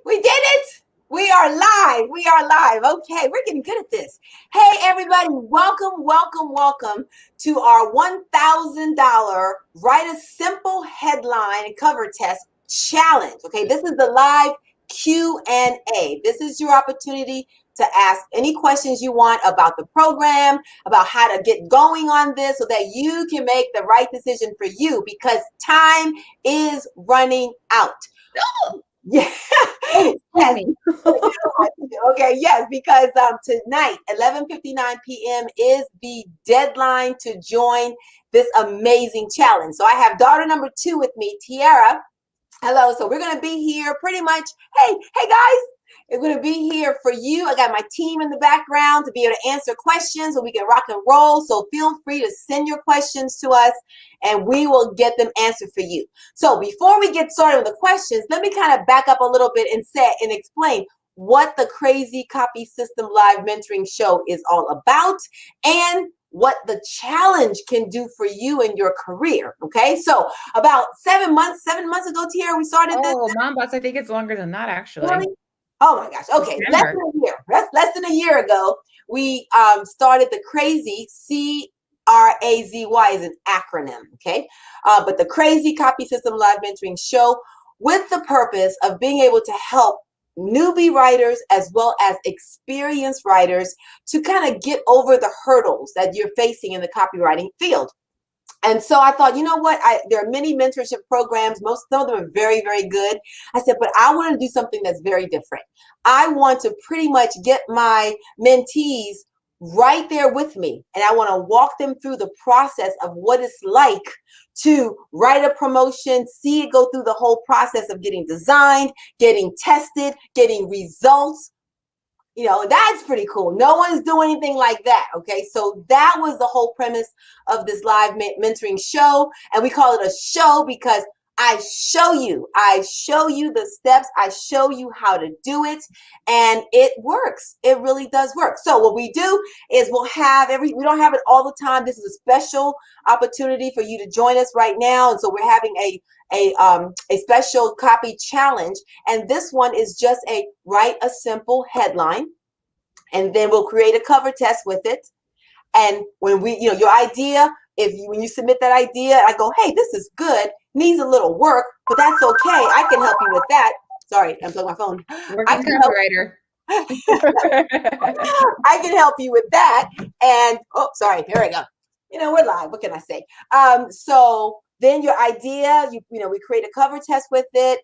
We did it. We are live. We are live. Okay, we're getting good at this. Hey, everybody, welcome to our $1,000 Write a Simple Headline and Cover Test Challenge. Okay, this is the live Q&A. This is your opportunity to ask any questions you want about the program, about how to get going on this so that you can make the right decision for you, because time is running out. Yeah. Oh, Yes. me. Okay, yes, because tonight, 11:59 p.m. is the deadline to join this amazing challenge. So I have daughter number 2 with me, Tiara. Hello. So we're going to be here pretty much. Hey guys. We're going to be here for you. I got my team in the background to be able to answer questions so we can rock and roll. So feel free to send your questions to us and we will get them answered for you. So before we get started with the questions, let me kind of back up a little bit and explain what the Crazy Copy System Live Mentoring Show is all about and what the challenge can do for you in your career. Okay, so about 7 months ago, Tiara, we started this. Oh, Mom Boss, I think it's longer than that, actually. Really? Oh my gosh. Okay, less than a year. Less than a year ago, we started the Crazy, CRAZY is an acronym, okay? But the Crazy Copy System Live Mentoring Show, with the purpose of being able to help newbie writers as well as experienced writers to kind of get over the hurdles that you're facing in the copywriting field. And so I thought, you know what? There are many mentorship programs. Some of them are very, very good. I said, but I want to do something that's very different. I want to pretty much get my mentees right there with me. And I want to walk them through the process of what it's like to write a promotion, see it go through the whole process of getting designed, getting tested, getting results. You know, that's pretty cool. No one's doing anything like that. Okay, so that was the whole premise of this live mentoring show. And we call it a show because I show you the steps. I show you how to do it, and it works. It really does work. So what we do is we don't have it all the time. This is a special opportunity for you to join us right now. And so we're having a special copy challenge. And this one is just write a simple headline. And then we'll create a cover test with it. And when your idea, when you submit that idea, I go, hey, this is good, needs a little work, but that's okay. I can help you with that. Sorry, I'm plugging my phone. Working copywriter. I can help you with that. And sorry, here we go. We're live. What can I say? So then your idea, we create a cover test with it.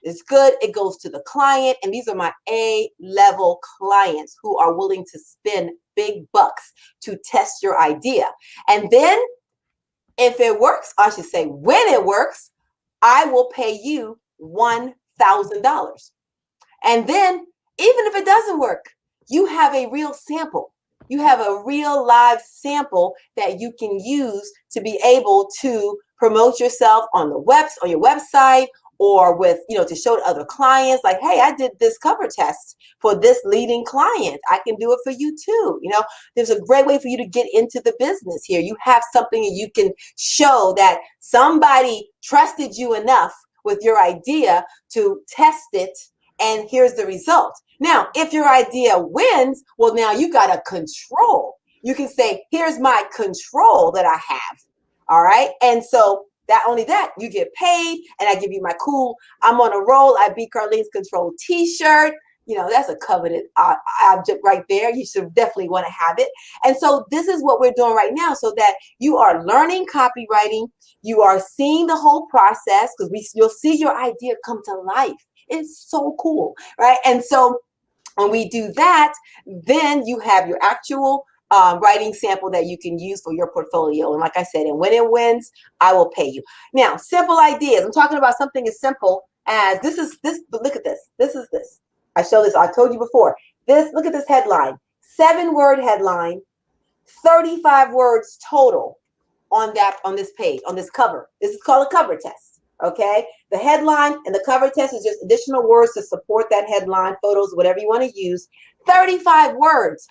It's good. It goes to the client. And these are my A-level clients who are willing to spend big bucks to test your idea. And then if it works, I should say when it works, I will pay you $1,000. And then even if it doesn't work, you have a real sample. You have a real live sample that you can use to be able to promote yourself on your website, or with, to show to other clients, like, hey, I did this cover test for this leading client. I can do it for you too. There's a great way for you to get into the business here. You have something that you can show that somebody trusted you enough with your idea to test it, and here's the result. Now, if your idea wins, well, now you got a control. You can say, here's my control that I have. All right. And so you get paid, and I give you my cool, I'm on a roll, I beat Carline's control t-shirt. That's a coveted object right there. You should definitely want to have it. And so this is what we're doing right now, so that you are learning copywriting. You are seeing the whole process, because you'll see your idea come to life. It's so cool, right? And so when we do that, then you have your actual writing sample that you can use for your portfolio. And like I said, and when it wins, I will pay you. Now, simple ideas. I'm talking about something as simple as but look at this. This is this. I told you before. Look at this headline. 7-word headline, 35 words total on this page, on this cover. This is called a cover test. Okay. The headline and the cover test is just additional words to support that headline, photos, whatever you want to use. 35 words.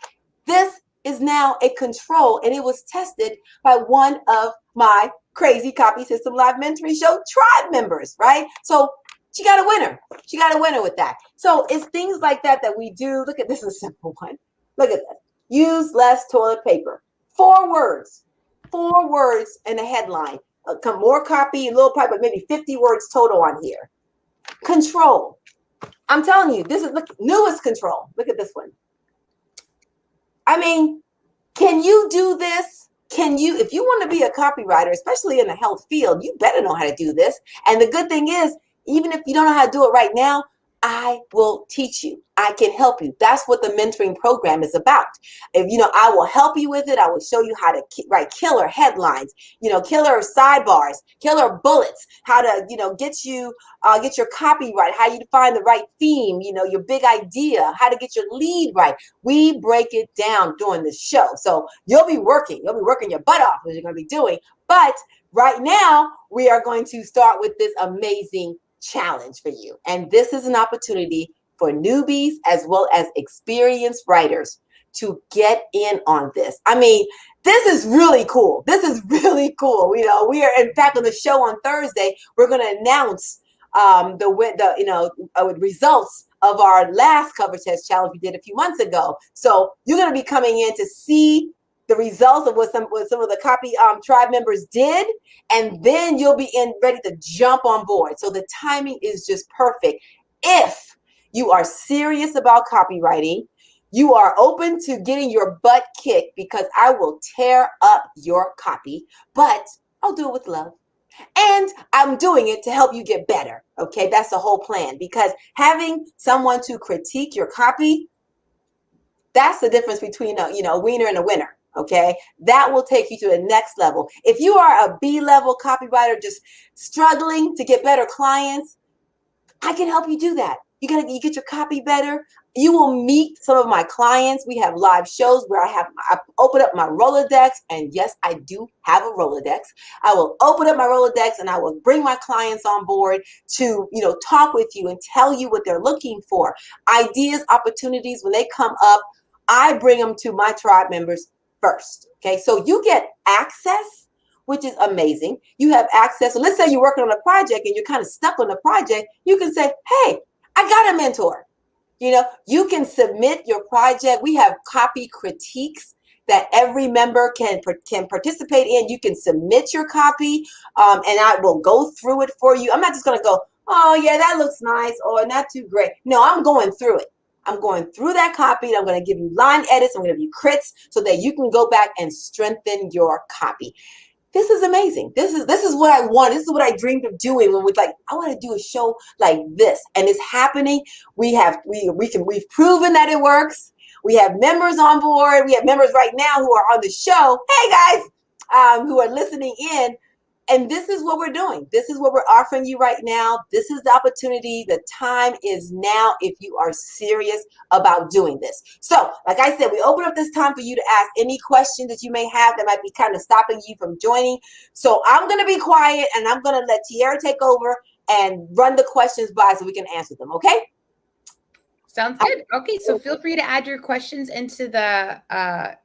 This is now a control, and it was tested by one of my Crazy Copy System Live Mentoring Show tribe members, right? So She got a winner. She got a winner with that. So it's things like that that we do. Look at this, is a simple one. Look at this. Use less toilet paper. 4 words. 4 words in a headline. More copy, a little pipe, but maybe 50 words total on here. Control. I'm telling you, this is the newest control. Look at this one. I mean, can you do this? Can you, if you want to be a copywriter, especially in the health field, you better know how to do this. And the good thing is, even if you don't know how to do it right now, I will teach you. I can help you. That's what the mentoring program is about. If I will help you with it. I will show you how to write killer headlines, killer sidebars, killer bullets, how to, get your copy right, how you find the right theme, your big idea, how to get your lead right. We break it down during the show. So you'll be working your butt off, as you're going to be doing. But right now, we are going to start with this amazing challenge for you. And this is an opportunity for newbies as well as experienced writers to get in on this. I mean, this is really cool. This is really cool. We are, in fact, on the show on Thursday, we're going to announce the results of our last cover test challenge we did a few months ago. So you're going to be coming in to see the results of what some of the copy tribe members did, and then you'll be ready to jump on board. So the timing is just perfect. If you are serious about copywriting, you are open to getting your butt kicked, because I will tear up your copy, but I'll do it with love. And I'm doing it to help you get better. Okay, that's the whole plan, because having someone to critique your copy, that's the difference between a wiener and a winner. Okay, that will take you to the next level. If you are a B-level copywriter just struggling to get better clients, I can help you do that. You get your copy better. You will meet some of my clients. We have live shows where I open up my Rolodex, and yes, I do have a Rolodex. I will open up my Rolodex and I will bring my clients on board to, talk with you and tell you what they're looking for. Ideas, opportunities, when they come up, I bring them to my tribe members first. Okay, so you get access, which is amazing. You have access. So let's say you're working on a project and you're kind of stuck on the project. You can say, hey, I got a mentor. You can submit your project. We have copy critiques that every member can participate in. You can submit your copy, and I will go through it for you. I'm not just going to go, oh, yeah, that looks nice, or not too great. No, I'm going through it. I'm going through that copy, and I'm going to give you line edits. I'm going to give you crits so that you can go back and strengthen your copy. This is amazing. This is what I want. This is what I dreamed of doing when I want to do a show like this, and it's happening. We've proven that it works. We have members on board. We have members right now who are on the show. Hey guys, who are listening in. And this is what we're doing. This is what we're offering you right now. This is the opportunity. The time is now if you are serious about doing this. So, like I said, we open up this time for you to ask any questions that you may have that might be kind of stopping you from joining. So I'm going to be quiet, and I'm going to let Tiara take over and run the questions by so we can answer them, okay? Sounds good. Okay, so feel free to add your questions into the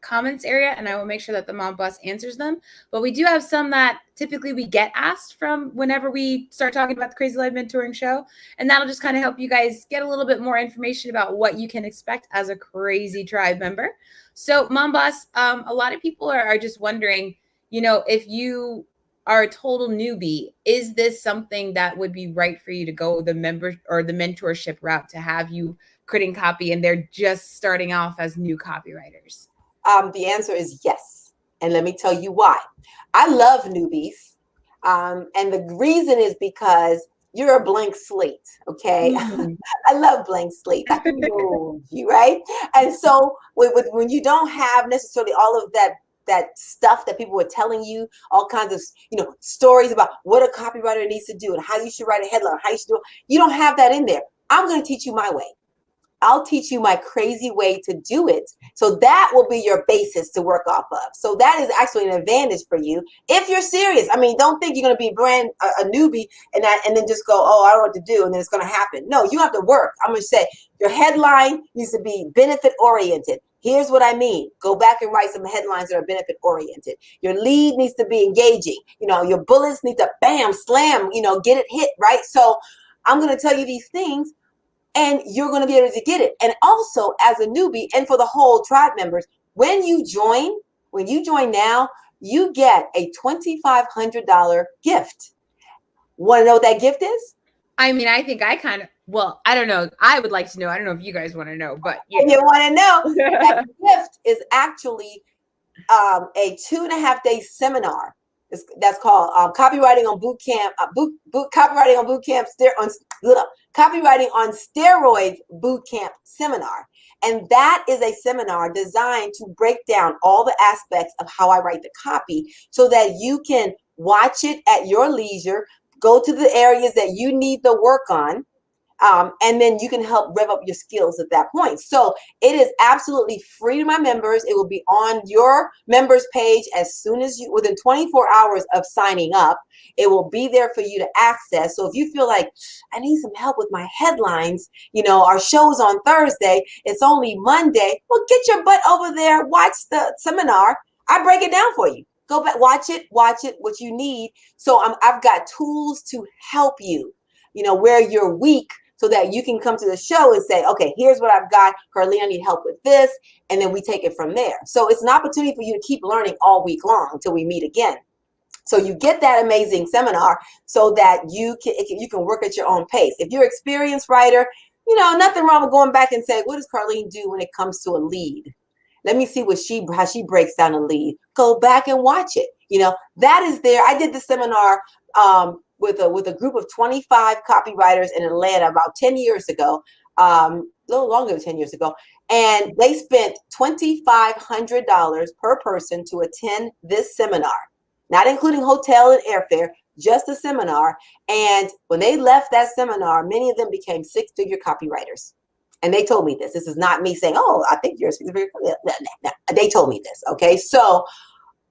comments area, and I will make sure that the Mom Boss answers them. But we do have some that typically we get asked from whenever we start talking about the Crazy Life Mentoring Show, and that'll just kind of help you guys get a little bit more information about what you can expect as a Crazy Tribe member. So, Mom Boss, a lot of people are just wondering, if you are a total newbie, is this something that would be right for you to go the member or the mentorship route, to have you critting copy and they're just starting off as new copywriters? The answer is yes. And let me tell you why. I love newbies. And the reason is because you're a blank slate. Okay. Mm-hmm. I love blank slate. I can move you, right? And so when you don't have necessarily all of that stuff that people were telling you, all kinds of, stories about what a copywriter needs to do and how you should write a headline, how you should do it. You don't have that in there. I'm going to teach you my way. I'll teach you my crazy way to do it. So that will be your basis to work off of. So that is actually an advantage for you if you're serious. I mean, don't think you're going to be a newbie and then just go, oh, I don't know what to do, and then it's going to happen. No, you have to work. I'm going to say your headline needs to be benefit oriented. Here's what I mean. Go back and write some headlines that are benefit oriented. Your lead needs to be engaging. Your bullets need to bam, slam, get it hit, right? So I'm going to tell you these things, and you're going to be able to get it. And also, as a newbie, and for the whole tribe members, when you join now, you get a $2,500 gift. Want to know what that gift is? I mean, I think I don't know. I would like to know. I don't know if you guys want to know, but You want to know, that gift is actually a 2.5-day seminar. That's called Copywriting on Boot Camp, Copywriting on Boot Camp, Copywriting on Steroids Boot Camp seminar. And that is a seminar designed to break down all the aspects of how I write the copy so that you can watch it at your leisure, go to the areas that you need the work on, and then you can help rev up your skills at that point. So it is absolutely free to my members. It will be on your members page as soon as within 24 hours of signing up. It will be there for you to access. So if you feel like, I need some help with my headlines, our show's on Thursday, it's only Monday, well, get your butt over there, watch the seminar. I break it down for you. Go back, watch it, what you need. So I've got tools to help you, where you're weak, so that you can come to the show and say, okay, here's what I've got. Carline, I need help with this. And then we take it from there. So it's an opportunity for you to keep learning all week long until we meet again. So you get that amazing seminar so that you can work at your own pace. If you're an experienced writer, nothing wrong with going back and saying, what does Carline do when it comes to a lead? Let me see how she breaks down a lead. Go back and watch it. That is there. I did the seminar with a group of 25 copywriters in Atlanta about 10 years ago, a little longer than 10 years ago. And they spent $2,500 per person to attend this seminar, not including hotel and airfare, just a seminar. And when they left that seminar, many of them became six-figure copywriters. And they told me this. This is not me saying, oh, I think you're a six-figure. No. They told me this. Okay. So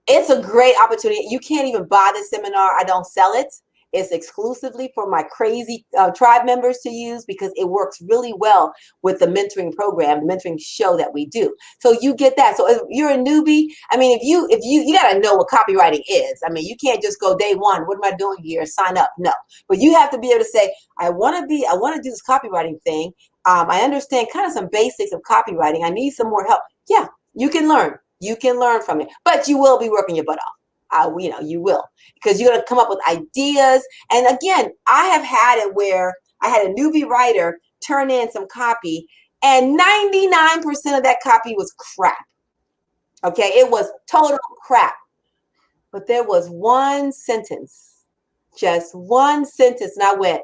it's a great opportunity. You can't even buy the seminar. I don't sell it. It's exclusively for my crazy tribe members to use because it works really well with the mentoring program, the mentoring show that we do. So you get that. So if you're a newbie, I mean, if you got to know what copywriting is. I mean, you can't just go day one, what am I doing here? Sign up. No, but you have to be able to say, I want to do this copywriting thing. I understand kind of some basics of copywriting. I need some more help. Yeah, you can learn. You can learn from it, but you will be working your butt off. You will, because you're going to come up with ideas. And again, I have had it where I had a newbie writer turn in some copy and 99% of that copy was crap. Okay. It was total crap, but there was one sentence, just one sentence. And I went,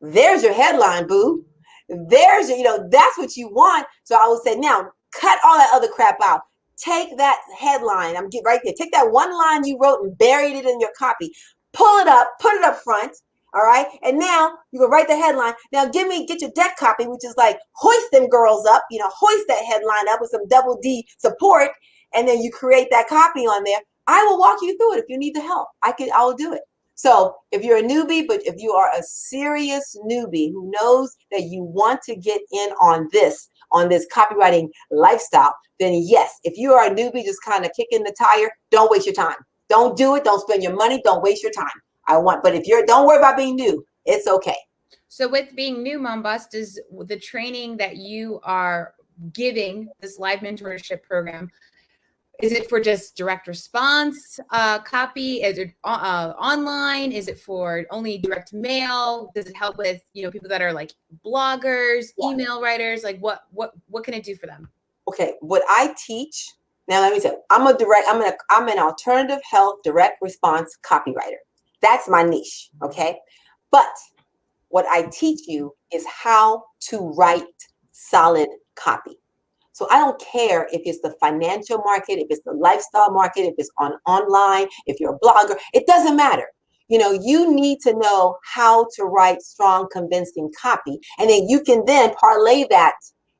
there's your headline, boo. There's your, that's what you want. So I would say, now cut all that other crap out. Take that headline, I'm getting right there. Take that one line you wrote and buried it in your copy. Pull it up, put it up front. All right. And now you can write the headline. Now get your deck copy, which is like hoist them girls up, hoist that headline up with some double D support. And then you create that copy on there. I will walk you through it if you need the help. I will do it. So if you're a newbie, but if you are a serious newbie who knows that you want to get in on this copywriting lifestyle, then yes, if you are a newbie just kind of kicking the tire, don't waste your time. Don't do it. Don't spend your money. Don't waste your time. But if don't worry about being new. It's okay. So with being new, Mom Boss, does the training that you are giving, this live mentorship program, is it for just direct response copy? Is it online? Is it for only direct mail? Does it help with people that are like bloggers, email writers? Like what can it do for them? Okay, what I teach now, let me say, I'm an alternative health direct response copywriter. That's my niche. Okay, but what I teach you is how to write solid copy. So I don't care if it's the financial market, if it's the lifestyle market, if it's online, if you're a blogger, it doesn't matter. You need to know how to write strong, convincing copy. And then you can then parlay that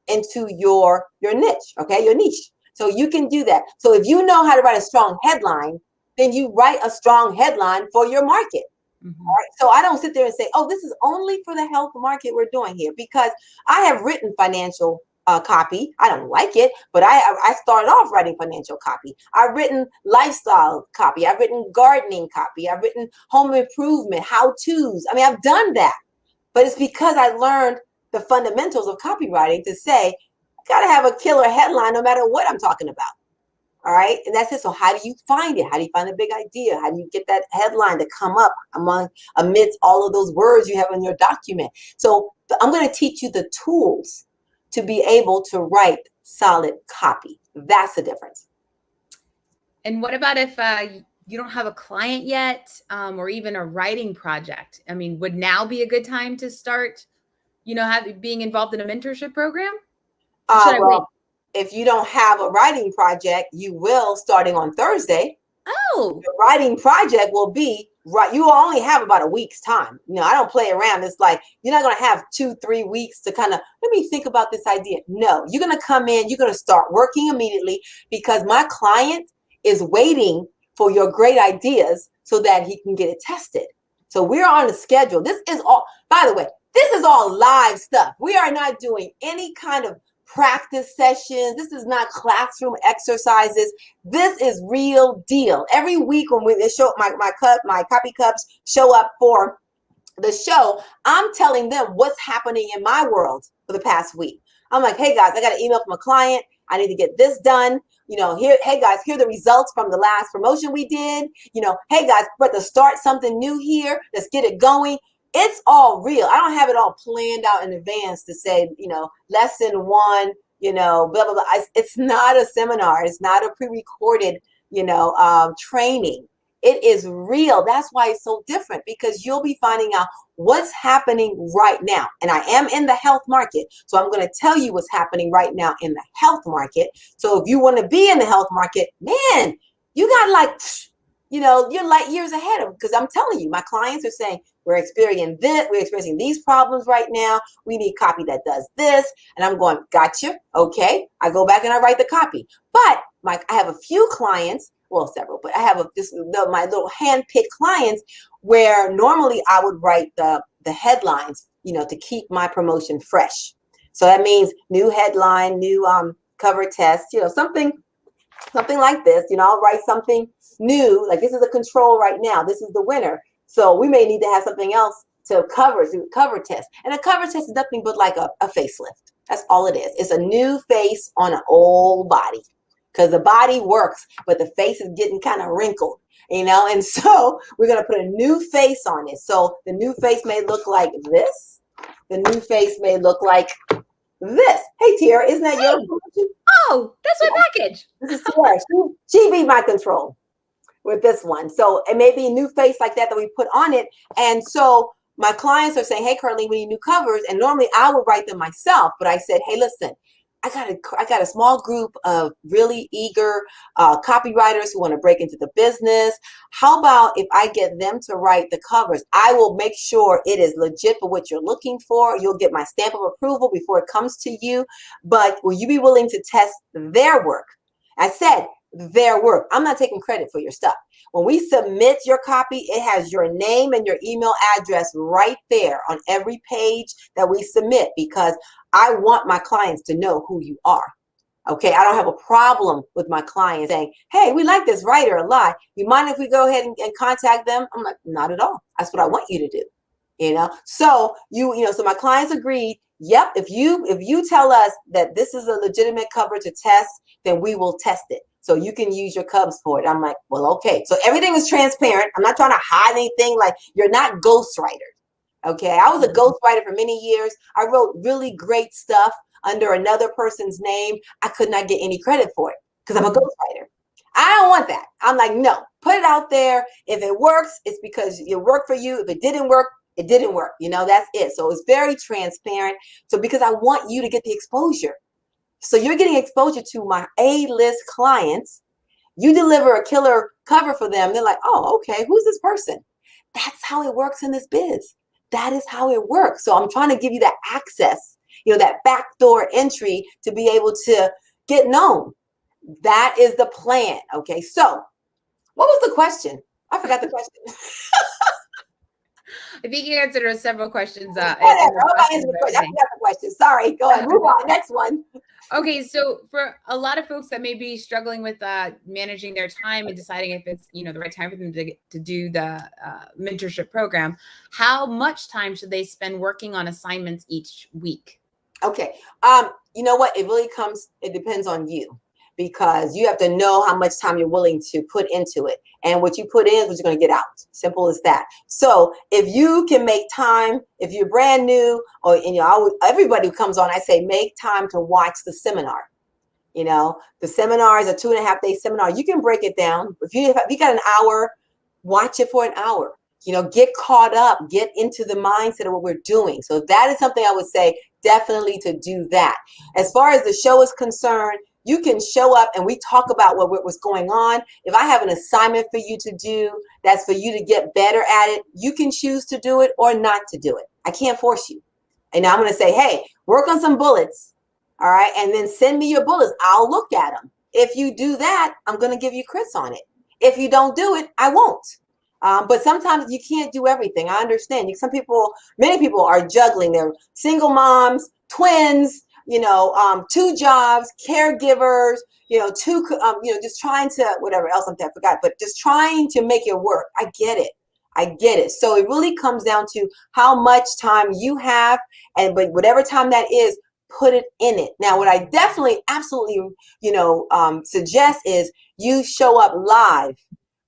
into your niche, okay, your niche. So you can do that. So if you know how to write a strong headline, then you write a strong headline for your market. Mm-hmm. All right? So I don't sit there and say, oh, this is only for the health market we're doing here, because I have written financial copy. I don't like it, but I started off writing financial copy. I've written lifestyle copy. I've written gardening copy. I've written home improvement, how-tos. I mean, I've done that. But it's because I learned the fundamentals of copywriting to say, I got to have a killer headline no matter what I'm talking about. All right. And that's it. So how do you find it? How do you find a big idea? How do you get that headline to come up amidst all of those words you have in your document? So I'm going to teach you the tools to be able to write solid copy. That's the difference. And what about if you don't have a client yet, or even a writing project? I mean, would now be a good time to start, being involved in a mentorship program? Or should I wait? If you don't have a writing project, you will starting on Thursday. Oh, the writing project will be right. You will only have about a week's time. I don't play around. It's like, you're not going to have 2-3 weeks to kind of, let me think about this idea. No, you're going to come in, you're going to start working immediately, because my client is waiting for your great ideas so that he can get it tested. So we're on a schedule. This is all, by the way, this is all live stuff. We are not doing any kind of practice sessions. This is not classroom exercises. This is real deal. Every week when they show my copy cups show up for the show, I'm telling them what's happening in my world for the past week. I'm like, hey guys, I got an email from a client. I need to get this done. Here, hey guys, here are the results from the last promotion we did. Hey guys, we're to start something new here. Let's get it going. It's all real. I don't have it all planned out in advance to say, lesson 1, blah, blah, blah. It's not a seminar. It's not a pre-recorded, training. It is real. That's why it's so different, because you'll be finding out what's happening right now. And I am in the health market, so I'm going to tell you what's happening right now in the health market. So if you want to be in the health market, man, you got you're light years ahead of them, because I'm telling you, my clients are saying, we're experiencing these problems right now. We need copy that does this. And I'm going, gotcha. Okay. I go back and I write the copy. But I have a few clients, well, several, but I have my little hand-picked clients where normally I would write the headlines, to keep my promotion fresh. So that means new headline, new cover test, something like this. I'll write something new, like this is a control right now. This is the winner. So we may need to have something else to cover test. And a cover test is nothing but like a facelift. That's all it is. It's a new face on an old body, because the body works, but the face is getting kind of wrinkled, and so we're going to put a new face on it. So the new face may look like this. The new face may look like this. Hey, Tiara, isn't that your promotion? Oh, that's my package. This is Tiara. She beat my control with this one. So it may be a new face like that we put on it. And so my clients are saying, hey, Carline, we need new covers. And normally I would write them myself. But I said, hey, listen, I got a small group of really eager copywriters who want to break into the business. How about if I get them to write the covers? I will make sure it is legit for what you're looking for. You'll get my stamp of approval before it comes to you. But will you be willing to test their work? I said their work. I'm not taking credit for your stuff. When we submit your copy, it has your name and your email address right there on every page that we submit, because I want my clients to know who you are. Okay, I don't have a problem with my clients saying, hey, we like this writer a lot. You mind if we go ahead and contact them? I'm like, not at all. That's what I want you to do. So so my clients agreed. Yep, if you tell us that this is a legitimate cover to test, then we will test it. So you can use your cubs for it. I'm like, well, okay. So everything is transparent. I'm not trying to hide anything. Like, you're not ghostwriters. Okay, I was a ghostwriter for many years. I wrote really great stuff under another person's name. I could not get any credit for it because I'm a ghostwriter. I don't want that. I'm like, no, put it out there. If it works, it's because it worked for you. If it didn't work, it didn't work. That's it. So it's very transparent. So because I want you to get the exposure. So you're getting exposure to my A-list clients. You deliver a killer cover for them. They're like, oh, okay, who's this person? That's how it works in this biz. That is how it works. So I'm trying to give you that access, that backdoor entry to be able to get known. That is the plan. Okay. So what was the question? I forgot the question. I think you answered several questions. Whatever. I forgot the question. Sorry. Go ahead. Move on. Next one. Okay, so for a lot of folks that may be struggling with managing their time and deciding if it's the right time for them to do the mentorship program, how much time should they spend working on assignments each week? Okay. You know what? It depends on you, because you have to know how much time you're willing to put into it. And what you put in is what you're going to get out. Simple as that. So if you can make time, if you're brand new, or everybody who comes on, I say make time to watch the seminar. The seminar is a 2.5-day seminar. You can break it down. If you got an hour, watch it for an hour. Get caught up, get into the mindset of what we're doing. So that is something I would say definitely to do that. As far as the show is concerned, you can show up and we talk about what's going on. If I have an assignment for you to do, that's for you to get better at it, you can choose to do it or not to do it. I can't force you. And now I'm going to say, hey, work on some bullets. All right. And then send me your bullets. I'll look at them. If you do that, I'm going to give you crits on it. If you don't do it, I won't. But sometimes you can't do everything. I understand. Many people are juggling. They're single moms, twins, 2 jobs, caregivers, just trying to, whatever else I forgot, but just trying to make it work. I get it. So it really comes down to how much time you have, but whatever time that is, put it in it. Now, what I definitely, absolutely, suggest is you show up live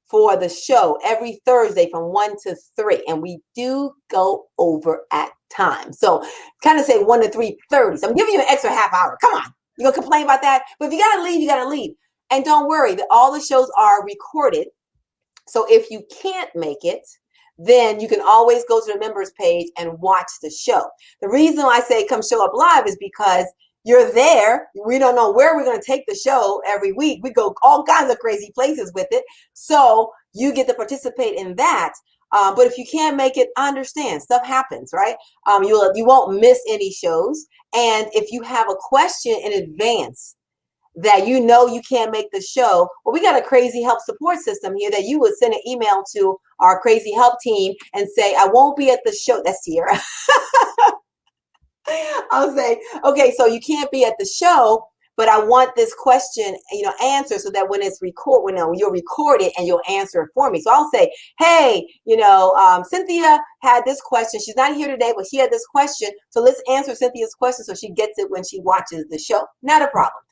for the show every Thursday from 1 to 3. And we do go over at times. So kind of say 1 to 3:30. So I'm giving you an extra half hour. Come on. You're going to complain about that? But if you got to leave, you got to leave. And don't worry, all the shows are recorded. So if you can't make it, then you can always go to the members page and watch the show. The reason I say come show up live is because you're there. We don't know where we're going to take the show every week. We go all kinds of crazy places with it. So you get to participate in that. But if you can't make it, I understand. Stuff happens, right? You won't miss any shows. And if you have a question in advance that you can't make the show, well, we got a crazy help support system here that you would send an email to our crazy help team and say, I won't be at the show. That's Tiara. I'll say, okay, so you can't be at the show, but I want this question, answered so that when you'll record it and you'll answer it for me. So I'll say, hey, Cynthia had this question. She's not here today, but she had this question. So let's answer Cynthia's question so she gets it when she watches the show. Not a problem.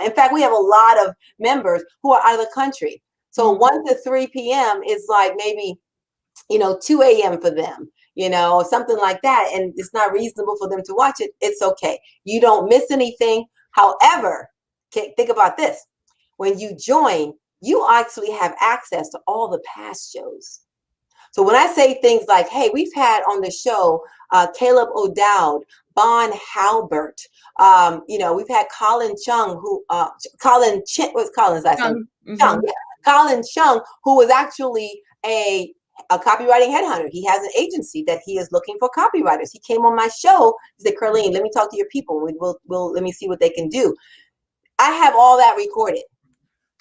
In fact, we have a lot of members who are out of the country. So 1 to 3 p.m. is like maybe, 2 a.m. for them, something like that. And it's not reasonable for them to watch it. It's okay. You don't miss anything. However, think about this. When you join, you actually have access to all the past shows. So when I say things like, hey, we've had on the show Caleb O'Dowd, Bon Halbert, we've had Colin Chung, what's Colin's last name? Chung, yeah. Colin Chung, who was actually a copywriting headhunter. He has an agency that he is looking for copywriters. He came on my show. He said, Carline, let me talk to your people. Let me see what they can do. I have all that recorded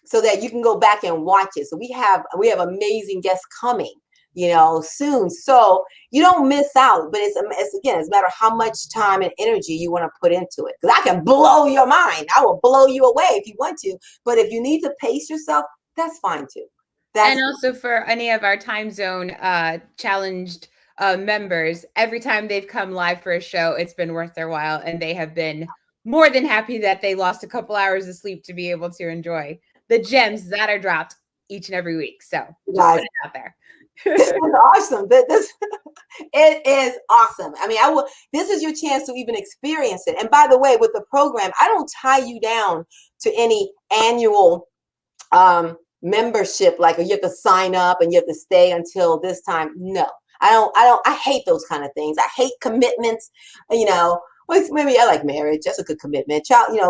so that you can go back and watch it. So we have amazing guests coming, soon. So you don't miss out, but it's a matter of how much time and energy you want to put into it. Because I can blow your mind. I will blow you away if you want to. But if you need to pace yourself, that's fine too. And also for any of our time zone challenged members, every time they've come live for a show, it's been worth their while. And they have been more than happy that they lost a couple hours of sleep to be able to enjoy the gems that are dropped each and every week. So just put it out there. This is awesome. It is awesome. I mean, this is your chance to even experience it. And by the way, with the program, I don't tie you down to any annual membership, like you have to sign up and you have to stay until this time. No, I hate those kind of things. I hate commitments, maybe I like marriage. That's a good commitment.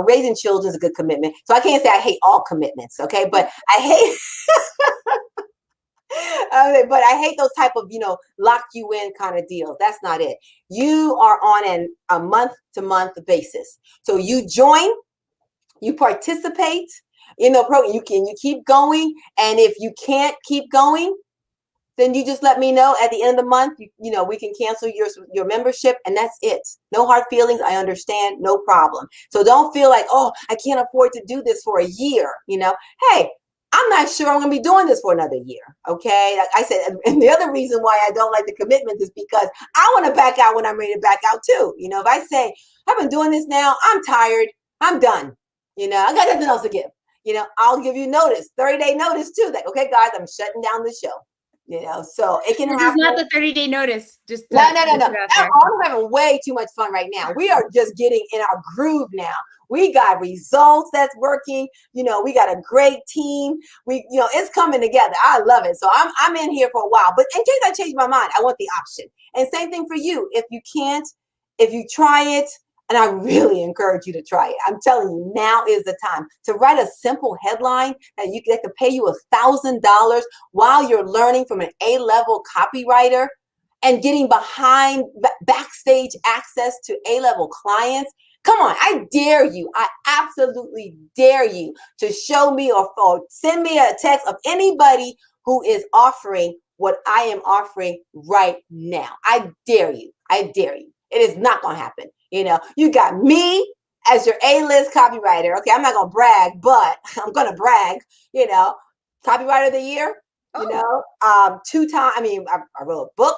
Raising children is a good commitment. So I can't say I hate all commitments. Okay. But I hate, but I hate those type of, lock you in kind of deals. That's not it. You are on a month-to-month basis. So you join, you participate in the program. You keep going. And if you can't keep going, then you just let me know at the end of the month. You know, we can cancel your membership, and that's it. No hard feelings. I understand. No problem. So don't feel like, oh, I can't afford to do this for a year. You know, hey, I'm not sure I'm going to be doing this for another year. Okay. Like I said, and the other reason why I don't like the commitment is because I want to back out when I'm ready to back out too. You know, if I say, I've been doing this now, I'm tired, I'm done. You know, I got nothing else to give. You know, I'll give you notice, 30-day notice too. Like, okay, guys, I'm shutting down the show. You know, so it can This happen. is not the 30-day notice. Just No. I'm having way too much fun right now. We are just getting in our groove now. We got results that's working. You know, we got a great team. You know, it's coming together. I love it. So I'm in here for a while. But in case I change my mind, I want the option. And same thing for you. If you can't, if you try it, and I really encourage you to try it. I'm telling you, now is the time to write a simple headline that could pay you $1,000 while you're learning from an A-level copywriter and getting backstage access to A-level clients. Come on, I dare you. I absolutely dare you to show me or send me a text of anybody who is offering what I am offering right now. I dare you. I dare you. It is not going to happen. You know, you got me as your A-list copywriter. Okay, I'm not going to brag, but I'm going to brag, you know, copywriter of the year, you know, 2 times. I mean, I wrote a book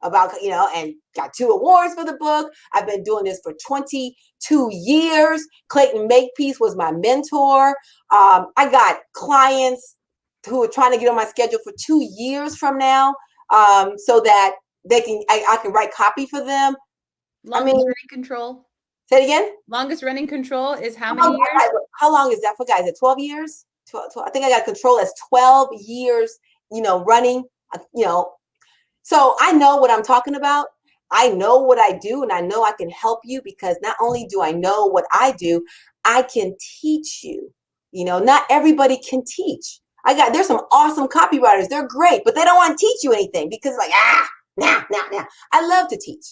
about, you know, and got 2 awards for the book. I've been doing this for 22 years. Clayton Makepeace was my mentor. I got clients who are trying to get on my schedule for 2 years from now, so that I can write copy for them. Longest running control. Say it again. Longest running control is how many years? How long is that for, guys? Is it 12 years? 12, I think I got control as 12 years, you know, running, you know. So I know what I'm talking about. I know what I do, and I know I can help you because not only do I know what I do, I can teach you. You know, not everybody can teach. There's some awesome copywriters. They're great, but they don't want to teach you anything because like, now. I love to teach.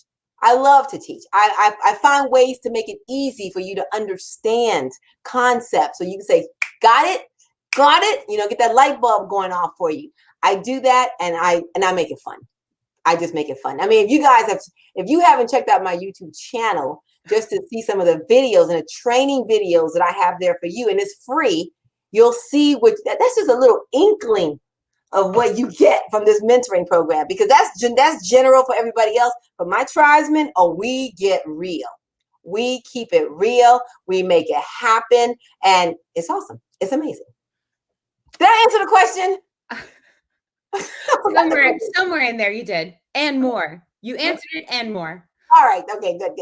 I love to teach. I find ways to make it easy for you to understand concepts. So you can say, got it, you know, get that light bulb going off for you. I do that, and I make it fun. I just make it fun. I mean, if you haven't checked out my YouTube channel just to see some of the videos and the training videos that I have there for you, and it's free, you'll see that's just a little inkling of what you get from this mentoring program, because that's general for everybody else. But my tribesmen, we get real. We keep it real. We make it happen. And it's awesome. It's amazing. Did I answer the question? Somewhere in there you did. And more. You answered it and more. All right. Okay, good.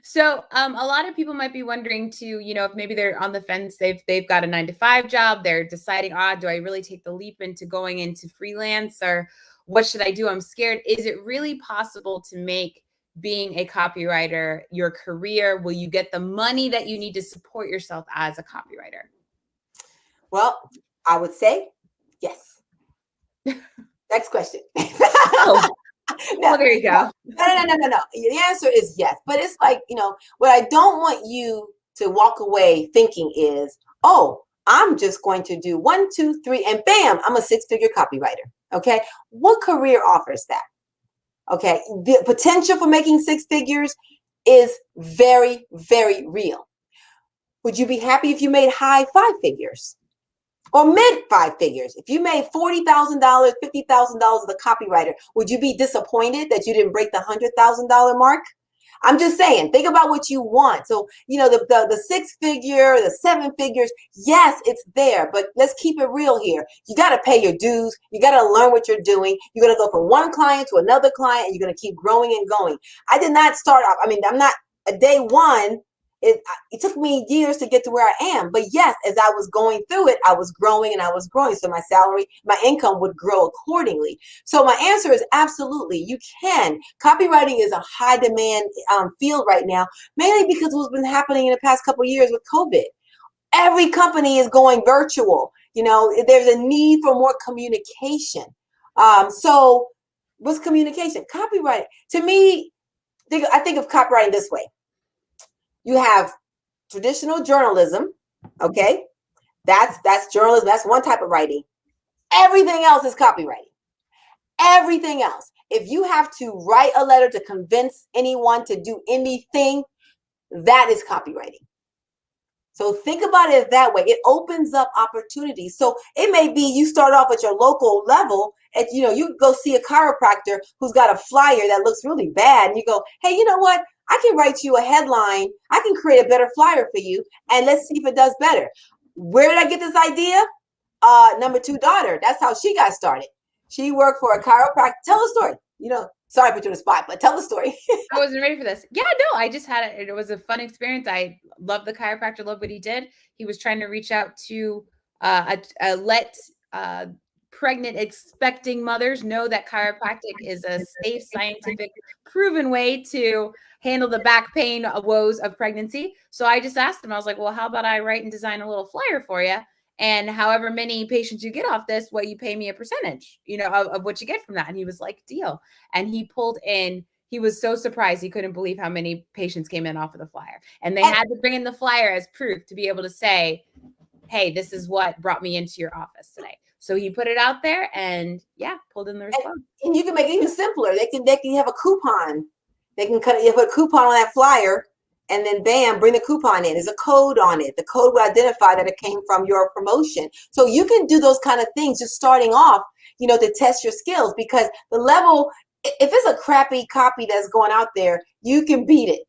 So a lot of people might be wondering too, you know, if maybe they're on the fence, they've got a 9-to-5 job, they're deciding, do I really take the leap into going into freelance, or what should I do? I'm scared. Is it really possible to make being a copywriter your career? Will you get the money that you need to support yourself as a copywriter? Well, I would say yes. Next question. No, there you go. No. The answer is yes. But it's like, you know, what I don't want you to walk away thinking is, I'm just going to do 1, 2, 3, and bam, I'm a 6-figure copywriter. Okay. What career offers that? Okay. The potential for making 6 figures is very, very real. Would you be happy if you made high 5 figures? Or mid 5 figures? If you made $40,000, $50,000 as a copywriter, would you be disappointed that you didn't break the $100,000 mark? I'm just saying, think about what you want. So, you know, the 6-figure, the 7 figures, yes, it's there, but let's keep it real here. You got to pay your dues. You got to learn what you're doing. You're going to go from one client to another client, and you're going to keep growing and going. I did not start off. I mean, I'm not a day one. It took me years to get to where I am. But yes, as I was going through it, I was growing and I was growing. So my salary, my income would grow accordingly. So my answer is absolutely, you can. Copywriting is a high demand field right now, mainly because of what's been happening in the past couple of years with COVID. Every company is going virtual. You know, there's a need for more communication. So what's communication? Copywriting. To me, I think of copywriting this way. You have traditional journalism, okay? That's journalism. That's one type of writing. Everything else is copywriting. Everything else. If you have to write a letter to convince anyone to do anything, that is copywriting. So think about it that way. It opens up opportunities. So it may be you start off at your local level and you go see a chiropractor who's got a flyer that looks really bad, and you go, hey, you know what? I can write you a headline. I can create a better flyer for you, and let's see if it does better. Where did I get this idea? Number 2 daughter. That's how she got started. She worked for a chiropractor. Tell the story. Sorry to put you on the spot, but tell the story. I wasn't ready for this. Yeah, no, I just had it. It was a fun experience. I love the chiropractor, love what he did. He was trying to reach out to let pregnant expecting mothers know that chiropractic is a safe, scientific, proven way to handle the back pain woes of pregnancy. So I just asked him, I was like, well, how about I write and design a little flyer for you? And however many patients you get off this, what you pay me a percentage, of what you get from that. And he was like, deal. And he pulled in, he was so surprised. He couldn't believe how many patients came in off of the flyer. And they had to bring in the flyer as proof to be able to say, hey, this is what brought me into your office today. So he put it out there and pulled in the response. And you can make it even simpler. They can have a coupon. They can put a coupon on that flyer, and then bam, bring the coupon in. There's a code on it. The code will identify that it came from your promotion. So you can do those kind of things just starting off, to test your skills, because the level, if it's a crappy copy that's going out there, you can beat it.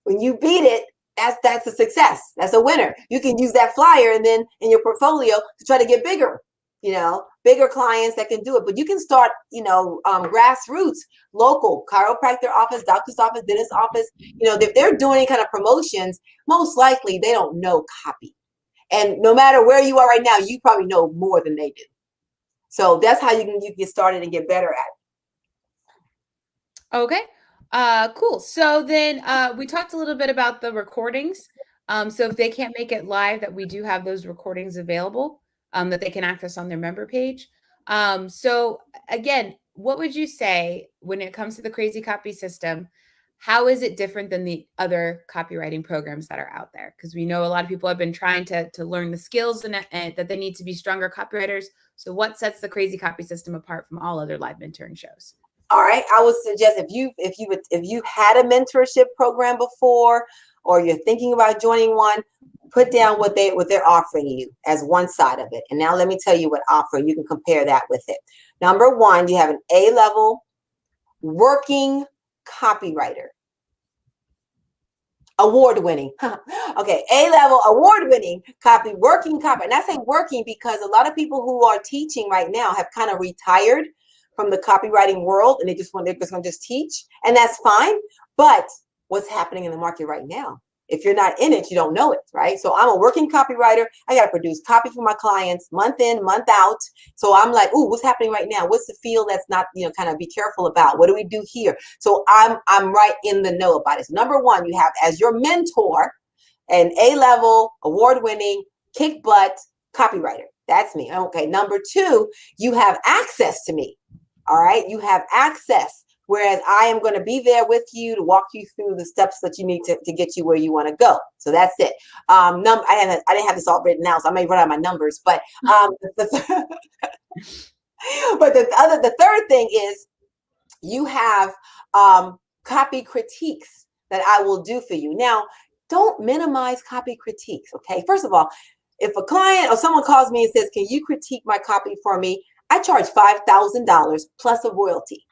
When you beat it, that's a success. That's a winner. You can use that flyer and then in your portfolio to try to get bigger, bigger clients that can do it. But you can start, grassroots, local chiropractor office, doctor's office, dentist office. If they're doing any kind of promotions, most likely they don't know copy. And no matter where you are right now, you probably know more than they do. So that's how you can get started and get better at it. Okay. Cool. So then we talked a little bit about the recordings. So if they can't make it live, that we do have those recordings available that they can access on their member page. So again, what would you say when it comes to the Crazy Copy system? How is it different than the other copywriting programs that are out there? Because we know a lot of people have been trying to learn the skills and that they need to be stronger copywriters. So what sets the Crazy Copy system apart from all other live mentoring shows? All right, I would suggest if you had a mentorship program before, or you're thinking about joining one, put down what they're offering you as one side of it. And now let me tell you what offer. You can compare that with it. Number 1, you have an A-level working copywriter. Award-winning. Okay, A-level award-winning working copy. And I say working because a lot of people who are teaching right now have kind of retired from the copywriting world, and they're just going to teach, and that's fine. But what's happening in the market right now? If you're not in it, you don't know it, right? So I'm a working copywriter. I got to produce copy for my clients month in, month out. So I'm like, ooh, what's happening right now? What's the field that's not, kind of be careful about? What do we do here? So I'm right in the know about it. So number 1, you have as your mentor an A-level, award-winning, kick butt copywriter. That's me. Okay. Number 2, you have access to me. All right. You have access. Whereas I am going to be there with you to walk you through the steps that you need to get you where you want to go. So that's it. I didn't have this all written out, so I may run out of my numbers. But the third thing is you have copy critiques that I will do for you. Now, don't minimize copy critiques. Okay. First of all, if a client or someone calls me and says, "Can you critique my copy for me?" I charge $5,000 plus a royalty.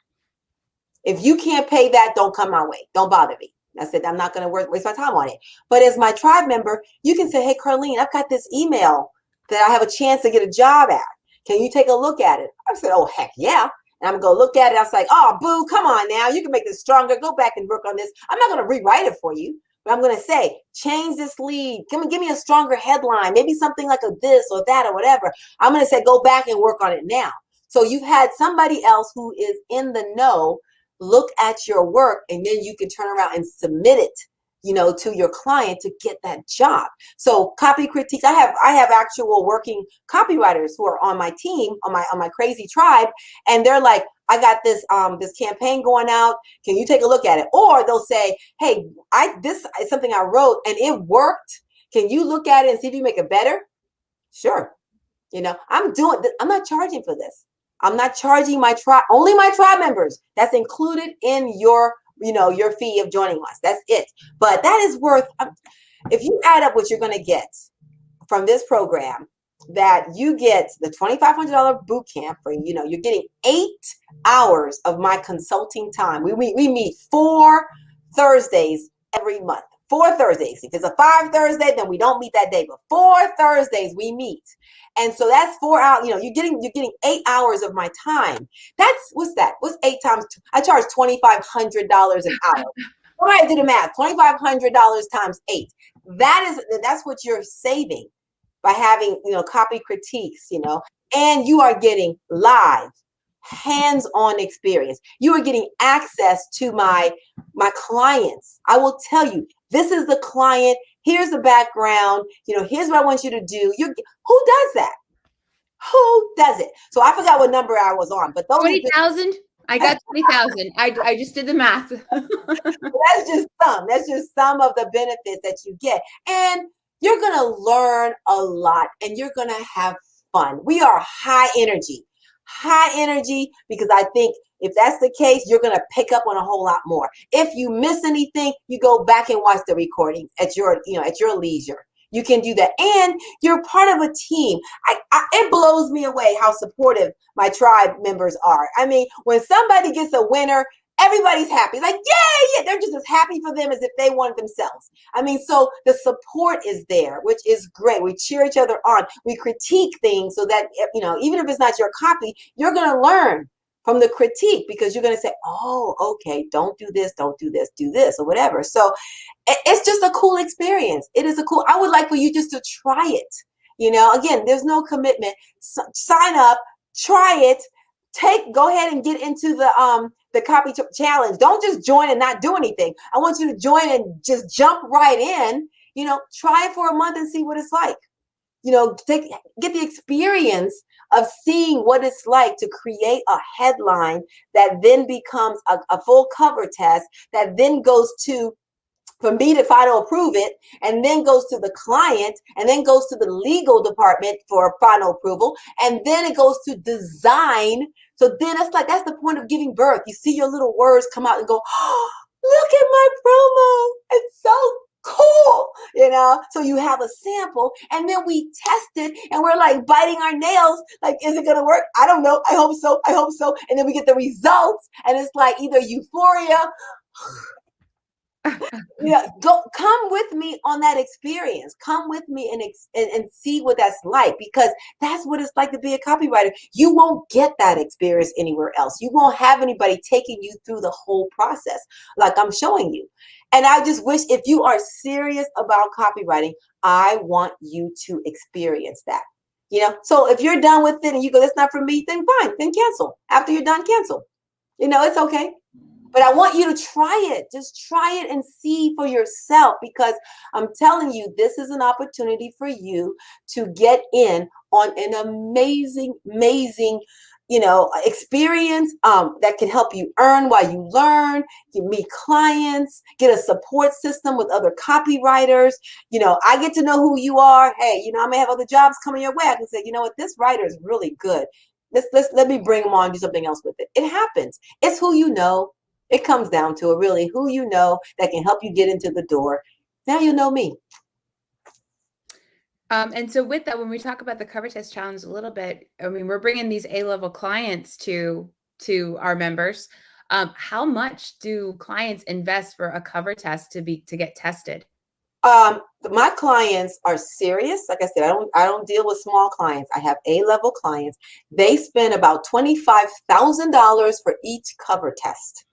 If you can't pay that, don't come my way. Don't bother me. I said, I'm not going to waste my time on it. But as my tribe member, you can say, hey, Carline, I've got this email that I have a chance to get a job at. Can you take a look at it? I said, oh, heck yeah. And I'm going to look at it. I was like, oh, boo, come on now. You can make this stronger. Go back and work on this. I'm not going to rewrite it for you. But I'm going to say, change this lead. Give me a stronger headline. Maybe something like a this or that or whatever. I'm going to say, go back and work on it now. So you've had somebody else who is in the know look at your work, and then you can turn around and submit it, to your client to get that job. So copy critiques, I have actual working copywriters who are on my team, on my crazy tribe, and they're like, I got this campaign going out. Can you take a look at it? Or they'll say, hey, this is something I wrote and it worked. Can you look at it and see if you make it better? Sure. I'm not charging for this. I'm not charging my tribe, only my tribe members. That's included in your, your fee of joining us. That's it. But that is worth, if you add up what you're going to get from this program, that you get the $2,500 boot camp for, you're getting 8 hours of my consulting time. We meet 4 Thursdays every month. 4 Thursdays. If it's a 5 Thursday, then we don't meet that day. But 4 Thursdays we meet. And so that's 4 hours, you're getting 8 hours of my time. What's that? What's 8 times 2? I charge $2,500 an hour. All right, do the math. $2,500 times 8. That's what you're saving by having, copy critiques, and you are getting live, hands-on experience. You are getting access to my clients. I will tell you, this is the client. Here's the background. Here's what I want you to do. Who does that? Who does it? So I forgot what number I was on, but those 20,000. I got 20,000. I just did the math. That's just some of the benefits that you get. And you're going to learn a lot and you're going to have fun. We are high energy because I think if that's the case, you're going to pick up on a whole lot more. If you miss anything, you go back and watch the recording at your leisure. You can do that. And you're part of a team. It blows me away how supportive my tribe members are. I mean, when somebody gets a winner, everybody's happy. It's like, yay! They're just as happy for them as if they won it themselves. I mean, so the support is there, which is great. We cheer each other on. We critique things so that, even if it's not your copy, you're going to learn from the critique because you're going to say, oh, okay, don't do this, do this, or whatever. So it's just a cool experience. I would like for you just to try it. Again, there's no commitment. Sign up, try it. Go ahead and get into the copy challenge. Don't just join and not do anything. I want you to join and just jump right in. Try it for a month and see what it's like. Get the experience of seeing what it's like to create a headline that then becomes a full cover test that then goes for me to final approve it, and then goes to the client, and then goes to the legal department for final approval, and then it goes to design. So then that's the point of giving birth. You see your little words come out and go, oh, look at my promo. It's so cool, so you have a sample and then we test it and we're like biting our nails, like, is it going to work? I don't know. I hope so. And then we get the results and it's like either euphoria, come with me on that experience. Come with me and see what that's like, because that's what it's like to be a copywriter. You won't get that experience anywhere else. You won't have anybody taking you through the whole process like I'm showing you. And I just wish, if you are serious about copywriting, I want you to experience that. So if you're done with it and you go, that's not for me, then fine, then cancel. After you're done, cancel. It's okay. But I want you to try it. Just try it and see for yourself, because I'm telling you, this is an opportunity for you to get in on an amazing experience that can help you earn while you learn, you meet clients, get a support system with other copywriters. I get to know who you are. Hey, I may have other jobs coming your way. I can say, what, this writer is really good. Let me bring them on and do something else with it. It happens. It's who you know. It comes down to it, really, who you know that can help you get into the door. Now you know me. And so with that, when we talk about the cover test challenge a little bit, I mean, we're bringing these A-level clients to our members. How much do clients invest for a cover test to get tested? My clients are serious. Like I said, I don't deal with small clients. I have A-level clients. They spend about $25,000 for each cover test.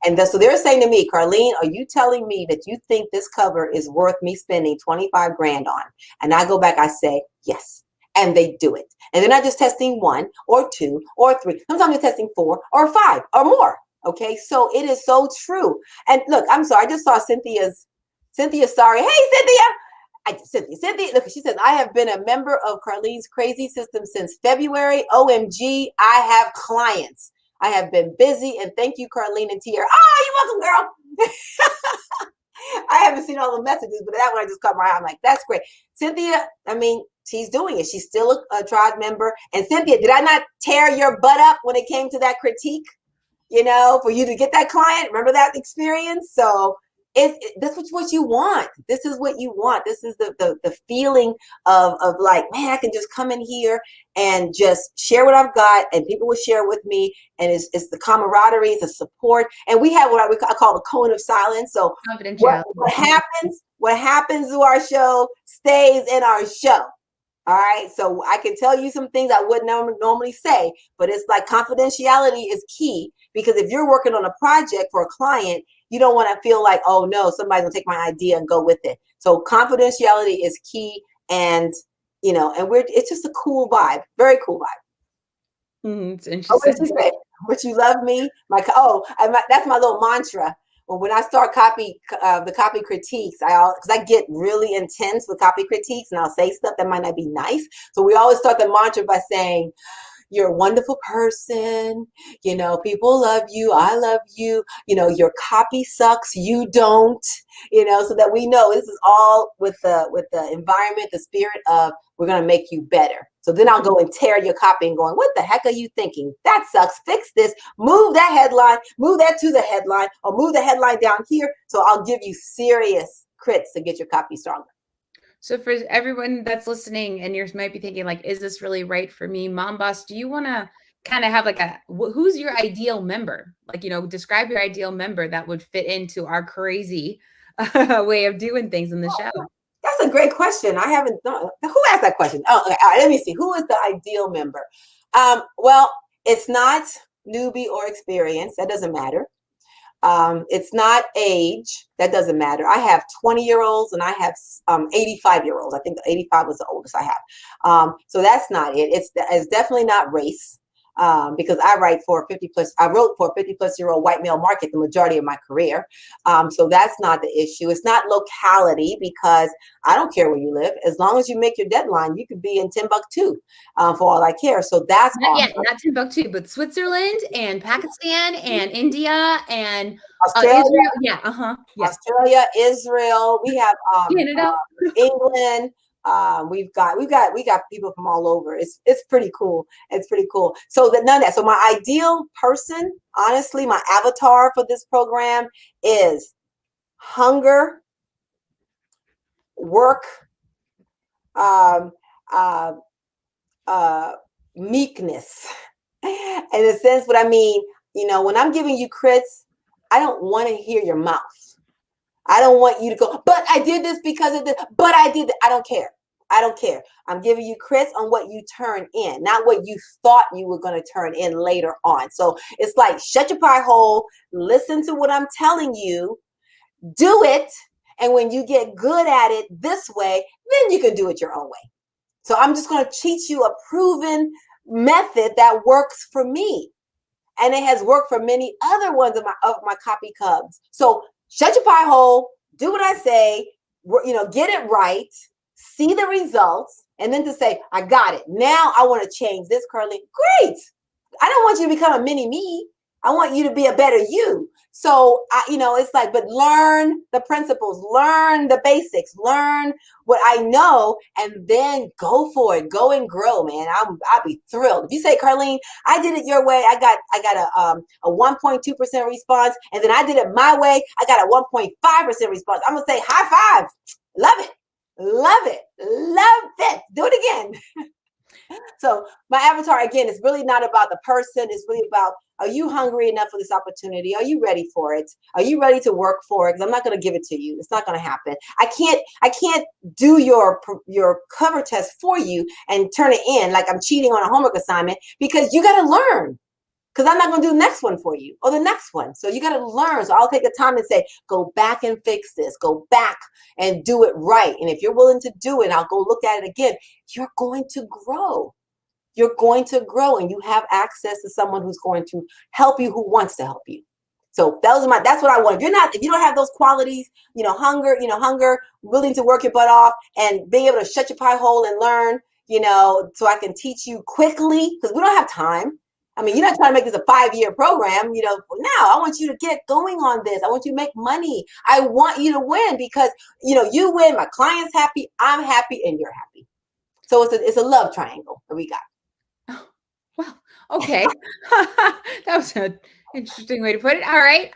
And so they're saying to me, Carline, are you telling me that you think this cover is worth me spending 25 grand on? And I go back, I say, yes. And they do it. And they're not just testing 1 or 2 or 3. Sometimes they're testing 4 or 5 or more. Okay. So it is so true. And look, I'm sorry. I just saw Cynthia, sorry. Hey, Cynthia, look, she says, I have been a member of Carline's crazy system since February. OMG, I have clients. I have been busy, and thank you, Carline and Tiara. You're welcome, girl. I haven't seen all the messages, but that one I just caught my eye. I'm like, that's great. Cynthia, I mean, she's doing it. She's still a tribe member. And Cynthia, did I not tear your butt up when it came to that critique? For you to get that client? Remember that experience? So this is what you want. This is what you want. This is the feeling of like, man, I can just come in here and just share what I've got, and people will share with me. And it's the camaraderie, it's the support. And we have what I call the cone of silence. So what happens to our show stays in our show. All right. So I can tell you some things I wouldn't normally say, but it's like confidentiality is key, because if you're working on a project for a client, you don't want to feel like, oh no, somebody's gonna take my idea and go with it. So confidentiality is key, and it's just a cool vibe, very cool vibe. It's interesting. What did you say? Would you love me? That's my little mantra. When I start the copy critiques, because I get really intense with copy critiques, and I'll say stuff that might not be nice. So we always start the mantra by saying, you're a wonderful person. People love you. I love you. Your copy sucks. You don't, so that we know this is all with the environment, the spirit of, we're going to make you better. So then I'll go and tear your copy and going, what the heck are you thinking? That sucks. Fix this. Move that headline. Move that to the headline, or move the headline down here. So I'll give you serious crits to get your copy stronger. So for everyone that's listening, and you might be thinking like, is this really right for me? Mom Boss, do you want to kind of have like who's your ideal member? Like, describe your ideal member that would fit into our crazy way of doing things in the show. That's a great question. I haven't thought. Who asked that question? Oh, okay. All right, let me see. Who is the ideal member? Well, it's not newbie or experience. That doesn't matter. It's not age. That doesn't matter. I have 20-year-olds and I have 85-year-olds. I think 85 was the oldest I have. So that's not it. It's definitely not race. Because I wrote for a 50-plus-year-old white male market the majority of my career. So that's not the issue. It's not locality, because I don't care where you live. As long as you make your deadline, you could be in Timbuktu for all I care. So that's not Timbuktu, but Switzerland and Pakistan and India and Australia. Israel. Yeah. Yes. Australia, Israel. We have Canada, England. We've got people from all over. It's pretty cool. It's pretty cool. So none of that. So my ideal person, honestly, my avatar for this program is hunger, work, meekness. In a sense, what I mean, when I'm giving you crits, I don't want to hear your mouth. I don't want you to go, but I did this because of this, but I did that. I don't care. I'm giving you crits on what you turn in, not what you thought you were going to turn in later on. So it's like, shut your pie hole, listen to what I'm telling you, do it. And when you get good at it this way, then you can do it your own way. So I'm just going to teach you a proven method that works for me. And it has worked for many other ones of my copy cubs. So shut your pie hole, do what I say, get it right, see the results, and then to say, I got it. Now I want to change this, Carline. Great. I don't want you to become a mini me. I want you to be a better you. So, it's like, but learn the principles, learn the basics, learn what I know, and then go for it. Go and grow, man. I'll be thrilled. If you say, Carline, I did it your way. I got a 1.2% response, and then I did it my way. I got a 1.5% response. I'm going to say high five. Love it. Love it. Love it. Do it again. So my avatar, again, is really not about the person. It's really about, are you hungry enough for this opportunity? Are you ready for it? Are you ready to work for it? Because I'm not going to give it to you. It's not going to happen. I can't do your cover test for you and turn it in like I'm cheating on a homework assignment, because you got to learn. Because I'm not going to do the next one for you or the next one. So you got to learn. So I'll take the time and say, go back and fix this. Go back and do it right. And if you're willing to do it, I'll go look at it again. You're going to grow. You're going to grow, and you have access to someone who's going to help you, who wants to help you. So that's what I want. If you don't have those qualities, hunger, willing to work your butt off, and being able to shut your pie hole and learn, so I can teach you quickly, because we don't have time. I mean, you're not trying to make this a 5-year program, no, I want you to get going on this. I want you to make money. I want you to win because, you win, my client's happy, I'm happy, and you're happy. So it's a love triangle that we got. Oh, well, okay. That was an interesting way to put it. All right.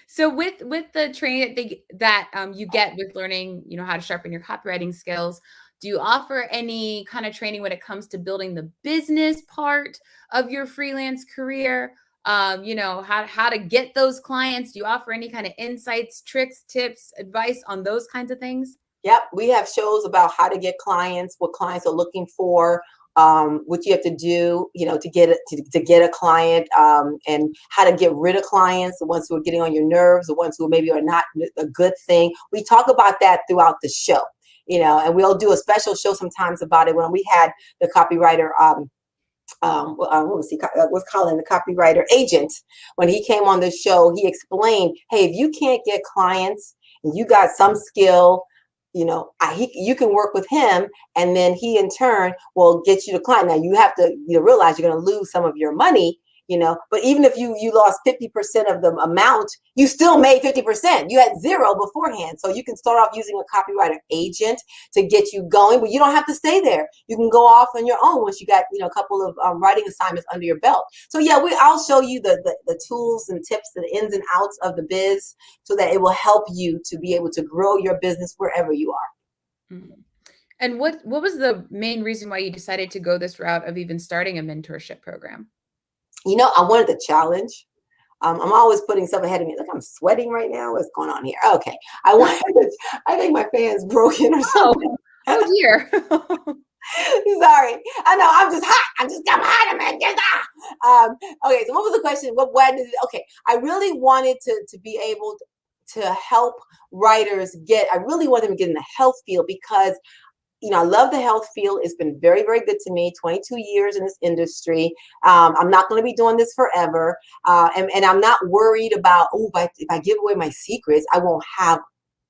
So with the training that you get with learning, how to sharpen your copywriting skills, do you offer any kind of training when it comes to building the business part of your freelance career? How to get those clients? Do you offer any kind of insights, tricks, tips, advice on those kinds of things? Yep, we have shows about how to get clients, what clients are looking for, what you have to do, to get a client, and how to get rid of clients, the ones who are getting on your nerves, the ones who maybe are not a good thing. We talk about that throughout the show, and we'll do a special show sometimes about it. When we had the copywriter, was Carline, the copywriter agent, when he came on the show, he explained, hey, if you can't get clients and you got some skill, you can work with him, and then he in turn will get you the client. Now you have to realize you're going to lose some of your money, but even if you lost 50% of the amount, you still made 50%. You had zero beforehand. So you can start off using a copywriter agent to get you going, but you don't have to stay there. You can go off on your own once you got a couple of writing assignments under your belt. So yeah, I'll show you the tools and tips, the ins and outs of the biz, so that it will help you to be able to grow your business wherever you are. Mm-hmm. And what was the main reason why you decided to go this route of even starting a mentorship program? I wanted the challenge. I'm always putting stuff ahead of me. Look, I'm sweating right now. What's going on here? Okay. I think my fan's broken or something. Oh dear. Sorry. I know. I'm just hot. I'm hot. I'm just hot. Okay. So what was the question? Okay. I really wanted to be able to help writers I really want them to get in the health field because I love the health field. It's been very, very good to me. 22 years in this industry. I'm not going to be doing this forever. And I'm not worried about, if I give away my secrets, I won't have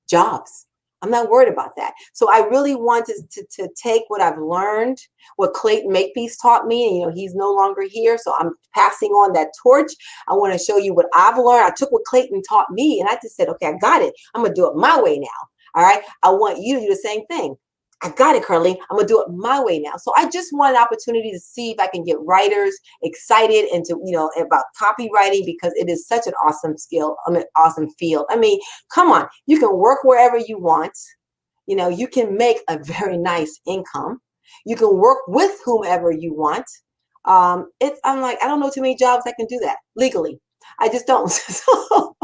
jobs. I'm not worried about that. So I really wanted to take what I've learned, what Clayton Makepeace taught me, and he's no longer here. So I'm passing on that torch. I want to show you what I've learned. I took what Clayton taught me and I just said, okay, I got it. I'm going to do it my way now. All right. I want you to do the same thing. I got it, Carline. I'm going to do it my way now. So I just want an opportunity to see if I can get writers excited about copywriting, because it is such an awesome skill, awesome field. I mean, come on, you can work wherever you want. You can make a very nice income. You can work with whomever you want. I'm like, I don't know too many jobs that can do that legally. I just don't. So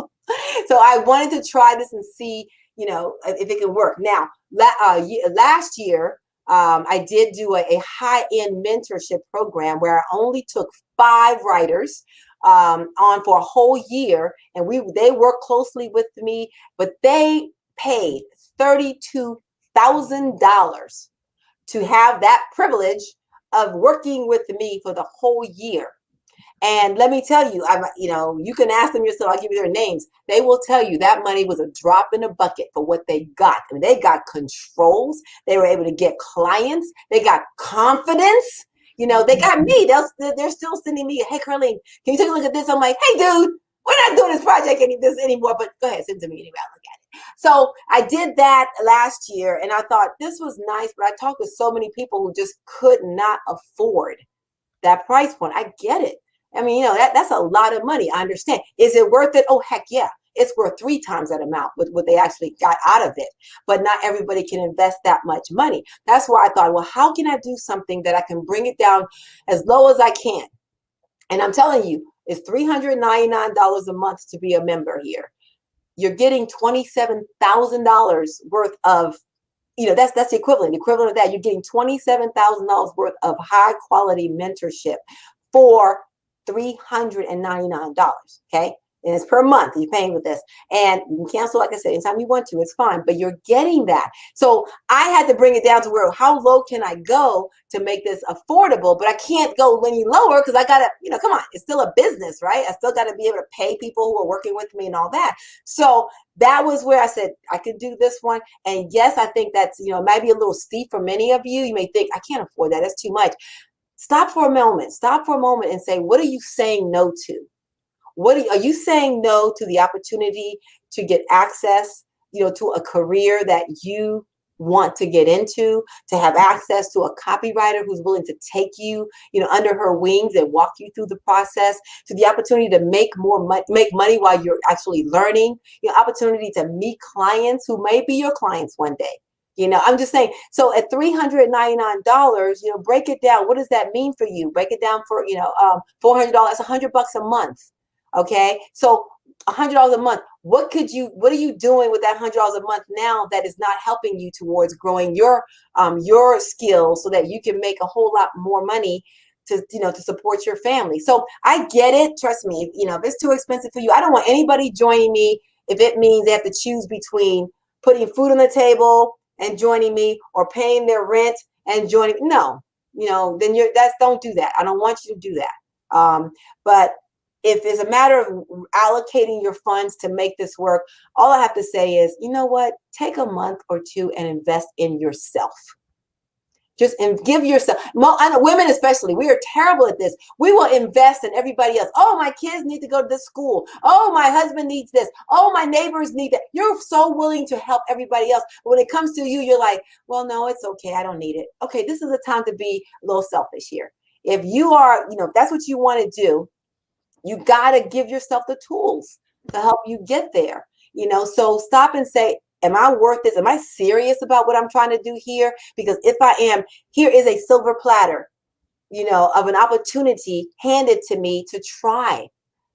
I wanted to try this and see, if it can work. Now, last year, I did do a high-end mentorship program where I only took 5 writers on for a whole year, and they worked closely with me, but they paid $32,000 to have that privilege of working with me for the whole year. And let me tell you, you can ask them yourself. I'll give you their names. They will tell you that money was a drop in the bucket for what they got. I mean, they got controls. They were able to get clients. They got confidence. They got me. They're still sending me, hey, Carline, can you take a look at this? I'm like, hey, dude, we're not doing this project anymore, but go ahead, send it to me anyway. I'll look at it. So I did that last year, and I thought this was nice, but I talked to so many people who just could not afford that price point. I get it. I mean, that's a lot of money. I understand. Is it worth it? Oh, heck yeah. It's worth 3 times that amount with what they actually got out of it. But not everybody can invest that much money. That's why I thought, well, how can I do something that I can bring it down as low as I can? And I'm telling you, it's $399 a month to be a member here. You're getting $27,000 worth of, that's the equivalent. The equivalent of that, you're getting $27,000 worth of high quality mentorship for $399, okay? And it's per month you're paying with this. And you can cancel, like I said, anytime you want to, it's fine, but you're getting that. So I had to bring it down to where, how low can I go to make this affordable? But I can't go any lower because I got to, come on, it's still a business, right? I still got to be able to pay people who are working with me and all that. So that was where I said, I could do this one. And yes, I think that's, it might be a little steep for many of you. You may think, I can't afford that. That's too much. Stop for a moment. Stop for a moment and say, what are you saying no to? Are you saying no to the opportunity to get access, to a career that you want to get into, to have access to a copywriter who's willing to take you, under her wings and walk you through the process, to the opportunity to make money while you're actually learning, opportunity to meet clients who may be your clients one day. I'm just saying, so at $399, break it down. What does that mean for you? Break it down for, $400, $100 a month. Okay. So $100 a month. What are you doing with that $100 a month now that is not helping you towards growing your skills so that you can make a whole lot more money to support your family? So I get it. Trust me, if it's too expensive for you, I don't want anybody joining me if it means they have to choose between putting food on the table and joining me, or paying their rent and joining. No, then don't do that. I don't want you to do that. But if it's a matter of allocating your funds to make this work, all I have to say is, you know what? Take a month or two and invest in yourself. And give yourself. I know women especially, we are terrible at this. We will invest in everybody else. Oh, my kids need to go to this school. Oh, my husband needs this. Oh, my neighbors need that. You're so willing to help everybody else. But when it comes to you, you're like, well, no, it's okay. I don't need it. Okay, this is a time to be a little selfish here. If you are, if that's what you want to do, you got to give yourself the tools to help you get there. So stop and say, am I worth this? Am I serious about what I'm trying to do here? Because if I am, here is a silver platter, of an opportunity handed to me to try.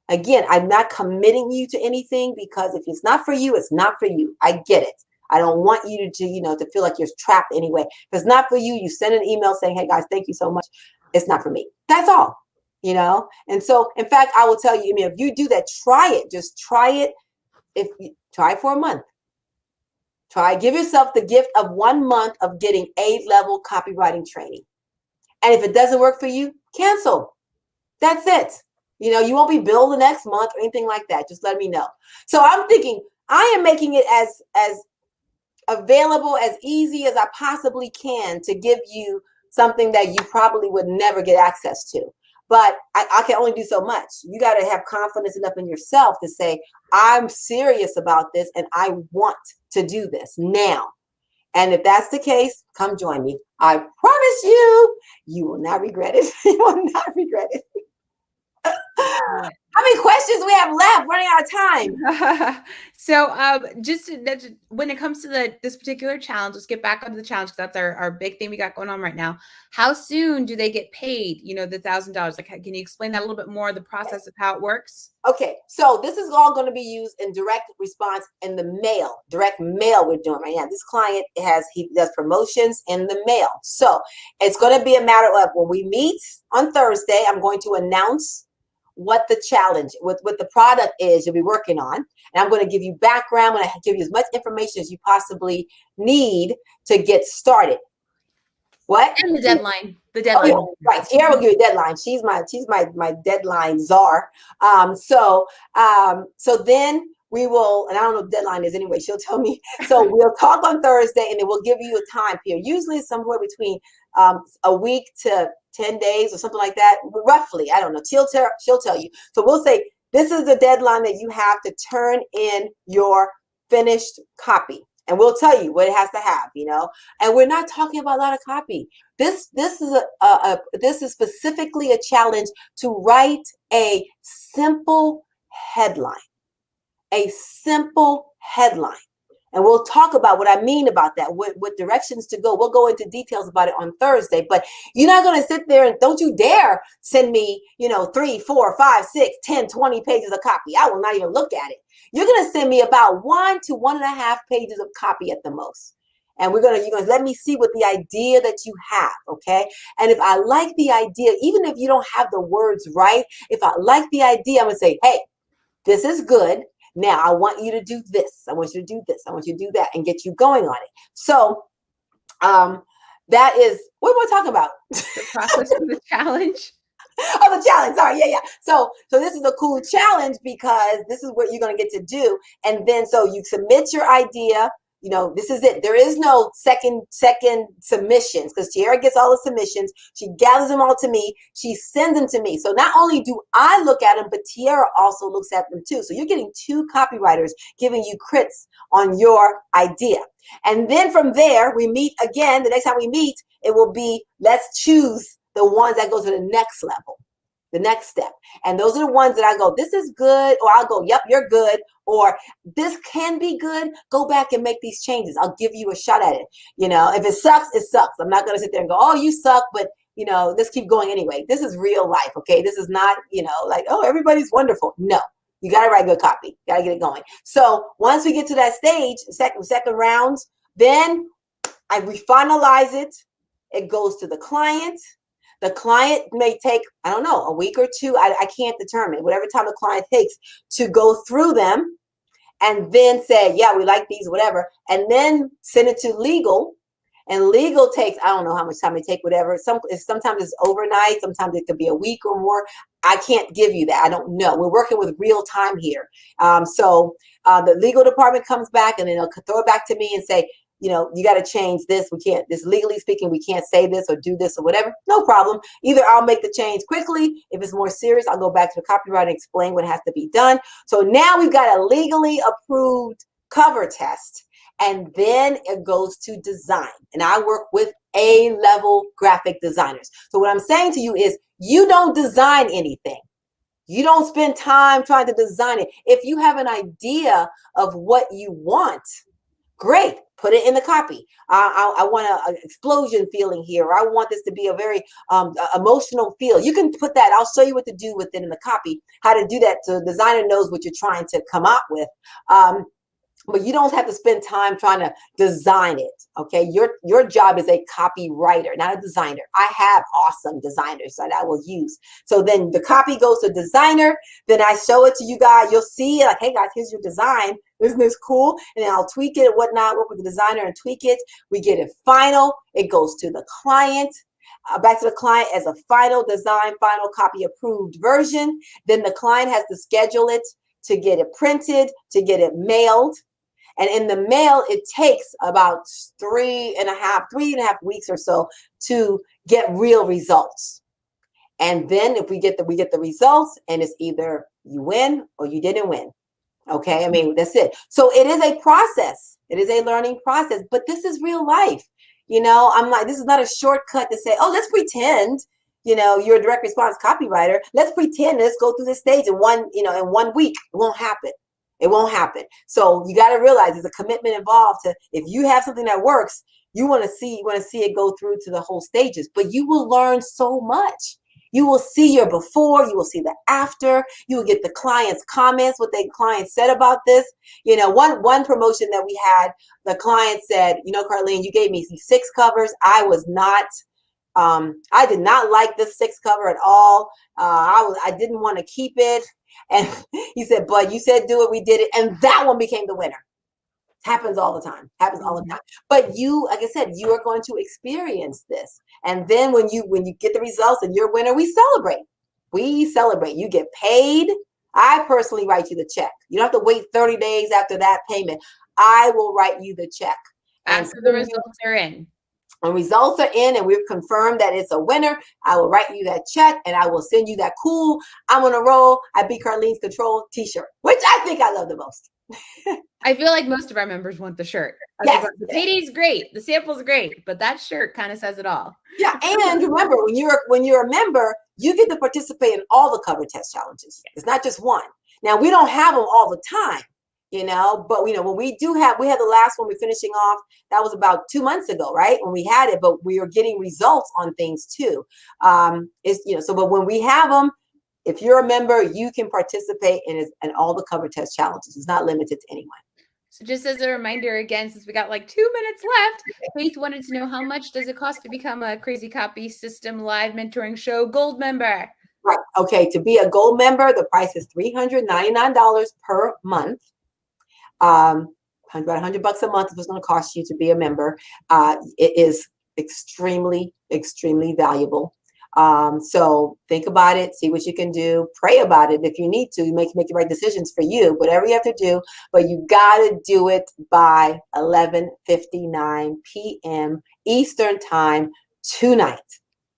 Again, I'm not committing you to anything, because if it's not for you, it's not for you. I get it. I don't want you to feel like you're trapped anyway. If it's not for you, you send an email saying, hey guys, thank you so much. It's not for me. That's all. And so, in fact, I will tell you, if you do that, try it. Just try it. Try it for a month. Give yourself the gift of 1 month of getting A-level copywriting training. And if it doesn't work for you, cancel. That's it. You won't be billed the next month or anything like that. Just let me know. So I'm thinking I am making it as available, as easy as I possibly can to give you something that you probably would never get access to. But I can only do so much. You got to have confidence enough in yourself to say, I'm serious about this and I want to do this now. And if that's the case, come join me. I promise you will not regret it. You will not regret it. How many questions we have left? Running out of time. So just when it comes to this particular challenge, let's get back onto the challenge, because that's our big thing we got going on right now. How soon do they get paid, the $1,000? Like, can you explain that a little bit more, the process of how it works? Okay, so this is all going to be used in direct response in the mail. Direct mail we're doing right now. This client he does promotions in the mail. So it's going to be a matter of, when we meet on Thursday, I'm going to announce what the challenge, what the product is you'll be working on. And I'm going to give you background. I'm going to give you as much information as you possibly need to get started. What? And the deadline. The deadline. Oh, yeah, right. Tiara will give you a deadline. She's my deadline czar. So then we will, and I don't know what the deadline is anyway. She'll tell me. So we'll talk on Thursday, and then we'll give you a time period. Usually somewhere between a week to 10 days or something like that. Roughly, I don't know. She'll tell you. So we'll say, this is the deadline that you have to turn in your finished copy. And we'll tell you what it has to have, and we're not talking about a lot of copy. This is specifically a challenge to write a simple headline, And we'll talk about what I mean about that, what directions to go. We'll go into details about it on Thursday, but you're not going to sit there and don't you dare send me, 3, 4, 5, 6, 10, 20 pages of copy. I will not even look at it. You're going to send me about 1 to 1.5 pages of copy at the most. And you're going to let me see what the idea that you have. Okay. And if I like the idea, even if you don't have the words right, if I like the idea, I'm going to say, hey, this is good. Now I want you to do this. I want you to do this. I want you to do that, and get you going on it. So that is what we're talking about. The process of the challenge. Oh, the challenge. Sorry. Yeah. So this is a cool challenge, because this is what you're going to get to do. And then, so you submit your idea this is it. There is no second submissions, because Tiara gets all the submissions. She gathers them all to me. She sends them to me. So not only do I look at them, but Tiara also looks at them too. So you're getting two copywriters giving you crits on your idea. And then from there, we meet again. The next time we meet, it will be, let's choose the ones that go to the next level, the next step. And those are the ones that I go, this is good, or I'll go, yep, you're good, or this can be good. Go back and make these changes. I'll give you a shot at it. If it sucks, it sucks. I'm not going to sit there and go, oh, you suck, but let's keep going anyway. This is real life, okay? This is not, like, oh, everybody's wonderful. No, you got to write good copy. Got to get it going. So once we get to that stage, second rounds, then we finalize it. It goes to the client. The client may take, I don't know, a week or two. I can't determine. Whatever time the client takes to go through them and then say, yeah, we like these, whatever. And then send it to legal. And legal takes, I don't know how much time they take, whatever. Sometimes it's overnight. Sometimes it could be a week or more. I can't give you that. I don't know. We're working with real time here. So the legal department comes back and then they'll throw it back to me and say, you got to change this. We can't, this legally speaking, we can't say this or do this or whatever. No problem. Either I'll make the change quickly. If it's more serious, I'll go back to the copywriter and explain what has to be done. So now we've got a legally approved cover test. And then it goes to design. And I work with A-level graphic designers. So what I'm saying to you is, you don't design anything. You don't spend time trying to design it. If you have an idea of what you want, great, put it in the copy. I want an explosion feeling here. Or I want this to be a very emotional feel. You can put that. I'll show you what to do with it in the copy, how to do that so the designer knows what you're trying to come up with. But you don't have to spend time trying to design it, okay? Your job is a copywriter, not a designer. I have awesome designers that I will use. So then the copy goes to designer. Then I show it to you guys. You'll see, like, hey, guys, here's your design. Isn't this cool? And then I'll tweak it and whatnot, work with the designer and tweak it. We get it final. It goes to the client. Back to the client as a final design, final copy approved version. Then the client has to schedule it to get it printed, to get it mailed. And in the mail, it takes about three and a half weeks or so to get real results. And then if we get the results, and it's either you win or you didn't win. Okay, I mean, that's it. So it is a process. It is a learning process, but this is real life. I'm like, this is not a shortcut to say, oh, let's pretend, you're a direct response copywriter. Let's pretend, let's go through this stage in one week. It won't happen. It won't happen. So you got to realize there's a commitment involved to, if you have something that works, you want to see it go through to the whole stages, but you will learn so much. You will see your before, you will see the after, you will get the client's comments, what the client said about this. One promotion that we had, the client said, Carline, you gave me 6 covers. I did not like this 6 cover at all. I didn't want to keep it. And he said, but you said do it, we did it. And that one became the winner. Happens all the time. But you, like I said, you are going to experience this. And then when you get the results and you're a winner, we celebrate. You get paid. I personally write you the check. You don't have to wait 30 days after that payment. I will write you the check. After the results are in. When results are in and we've confirmed that it's a winner, I will write you that check and I will send you that cool, I'm on a roll, I beat Carline's Control t-shirt, which I think I love the most. I feel like most of our members want the shirt. Yes. The payday's great. The sample's great, but that shirt kind of says it all. Yeah. And remember, when you're a member, you get to participate in all the cover test challenges. It's not just one. Now, we don't have them all the time. But when we had the last one we're finishing off, that was about 2 months ago, right? When we had it, but we are getting results on things too. But when we have them, if you're a member, you can participate in all the cover test challenges. It's not limited to anyone. So just as a reminder, again, since we got like 2 minutes left, Faith wanted to know, how much does it cost to become a Crazy Copy System Live Mentoring Show Gold member? Right. Okay. To be a gold member, the price is $399 per month. About $100 a month is what's going to cost you to be a member. It is extremely, extremely valuable. So think about it, see what you can do, pray about it if you need to, make the right decisions for you, whatever you have to do, but you got to do it by 11:59 p.m. Eastern time tonight.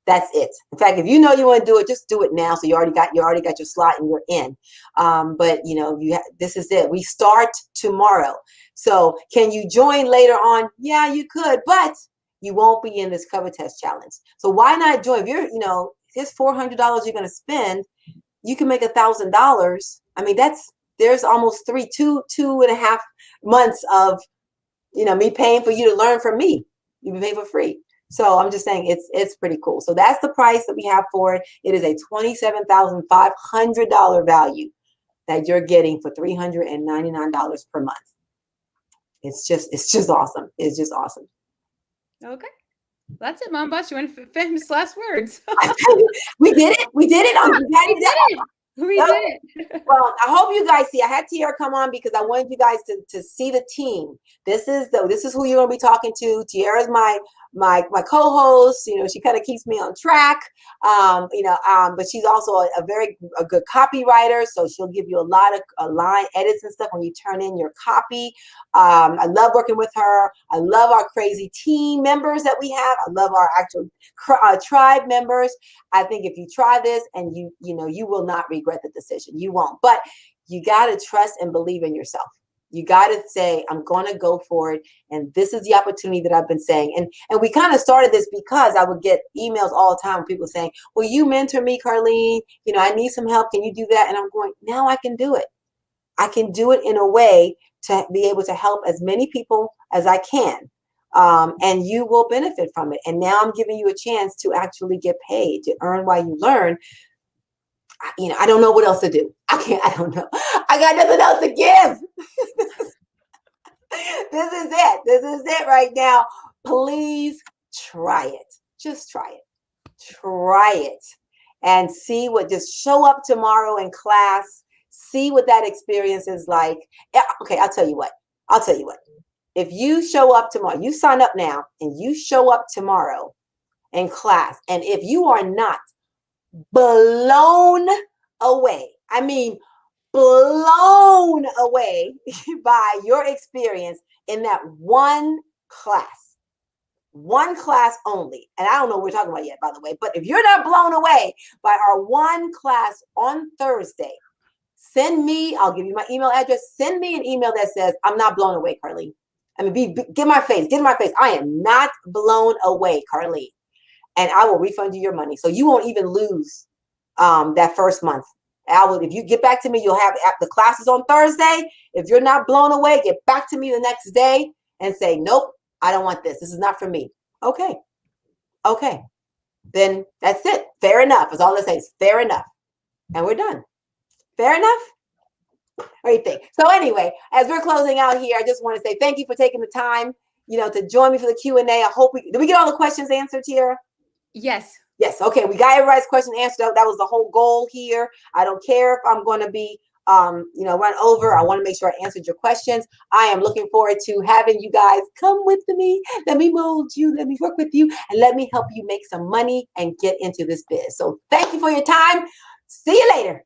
That's it. In fact, if you know you want to do it, just do it now. So you already got your slot and you're in. But you know, this is it. We start tomorrow. So can you join later on? Yeah, you could, but you won't be in this cover test challenge. So why not join? If you're, you know, here's $400 you're going to spend, you can make $1,000. I mean, there's almost two and a half months of, you know, me paying for you to learn from me. You can pay for free. So I'm just saying it's pretty cool. So that's the price that we have for it. It is a $27,500 value that you're getting for $399 per month. It's just awesome. It's just awesome. Okay. That's it, Mom Boss. You want famous last words? We did it. We did it. We did it. Well, I hope you guys see. I had Tiara come on because I wanted you guys to see the team. This is who you're going to be talking to. Tiara's my co-host. You know, she kind of keeps me on track. But she's also a good copywriter, so she'll give you a lot of line edits and stuff when you turn in your copy. I love working with her. I love our crazy team members that we have. I love our actual tribe members. I think if you try this and you will not regret the decision. You won't. But you got to trust and believe in yourself. You got to say, I'm going to go for it. And this is the opportunity that I've been saying. And we kind of started this because I would get emails all the time with people saying, will you mentor me, Carline? You know, I need some help. Can you do that? And I'm going, now I can do it. I can do it in a way to be able to help as many people as I can. And you will benefit from it. And now I'm giving you a chance to actually get paid, to earn while you learn. You know, I don't know what else to do. I don't know. I got nothing else to give. This is it. This is it right now. Please try it. Just try it. Try it. And see just show up tomorrow in class. See what that experience is like. Okay, I'll tell you what. If you show up tomorrow, you sign up now and you show up tomorrow in class, and if you are not blown away, I mean, blown away by your experience in that one class only. And I don't know what we're talking about yet, by the way, but if you're not blown away by our one class on Thursday, send me, I'll give you my email address. Send me an email that says, I'm not blown away, Carline. I mean, get in my face. I am not blown away, Carline. And I will refund you your money. So you won't even lose that first month. If you get back to me, you'll have the classes on Thursday. If you're not blown away, get back to me the next day and say, nope, I don't want this. This is not for me. Okay. Then that's it. Fair enough. That's all I say is fair enough. And we're done. Fair enough? What do you think? So anyway, as we're closing out here, I just want to say thank you for taking the time, to join me for the Q&A. I hope did we get all the questions answered, Tiara? Yes. Yes. Okay. We got everybody's question answered. That was the whole goal here. I don't care if I'm going to be, run over. I want to make sure I answered your questions. I am looking forward to having you guys come with me. Let me mold you. Let me work with you, and let me help you make some money and get into this biz. So thank you for your time. See you later.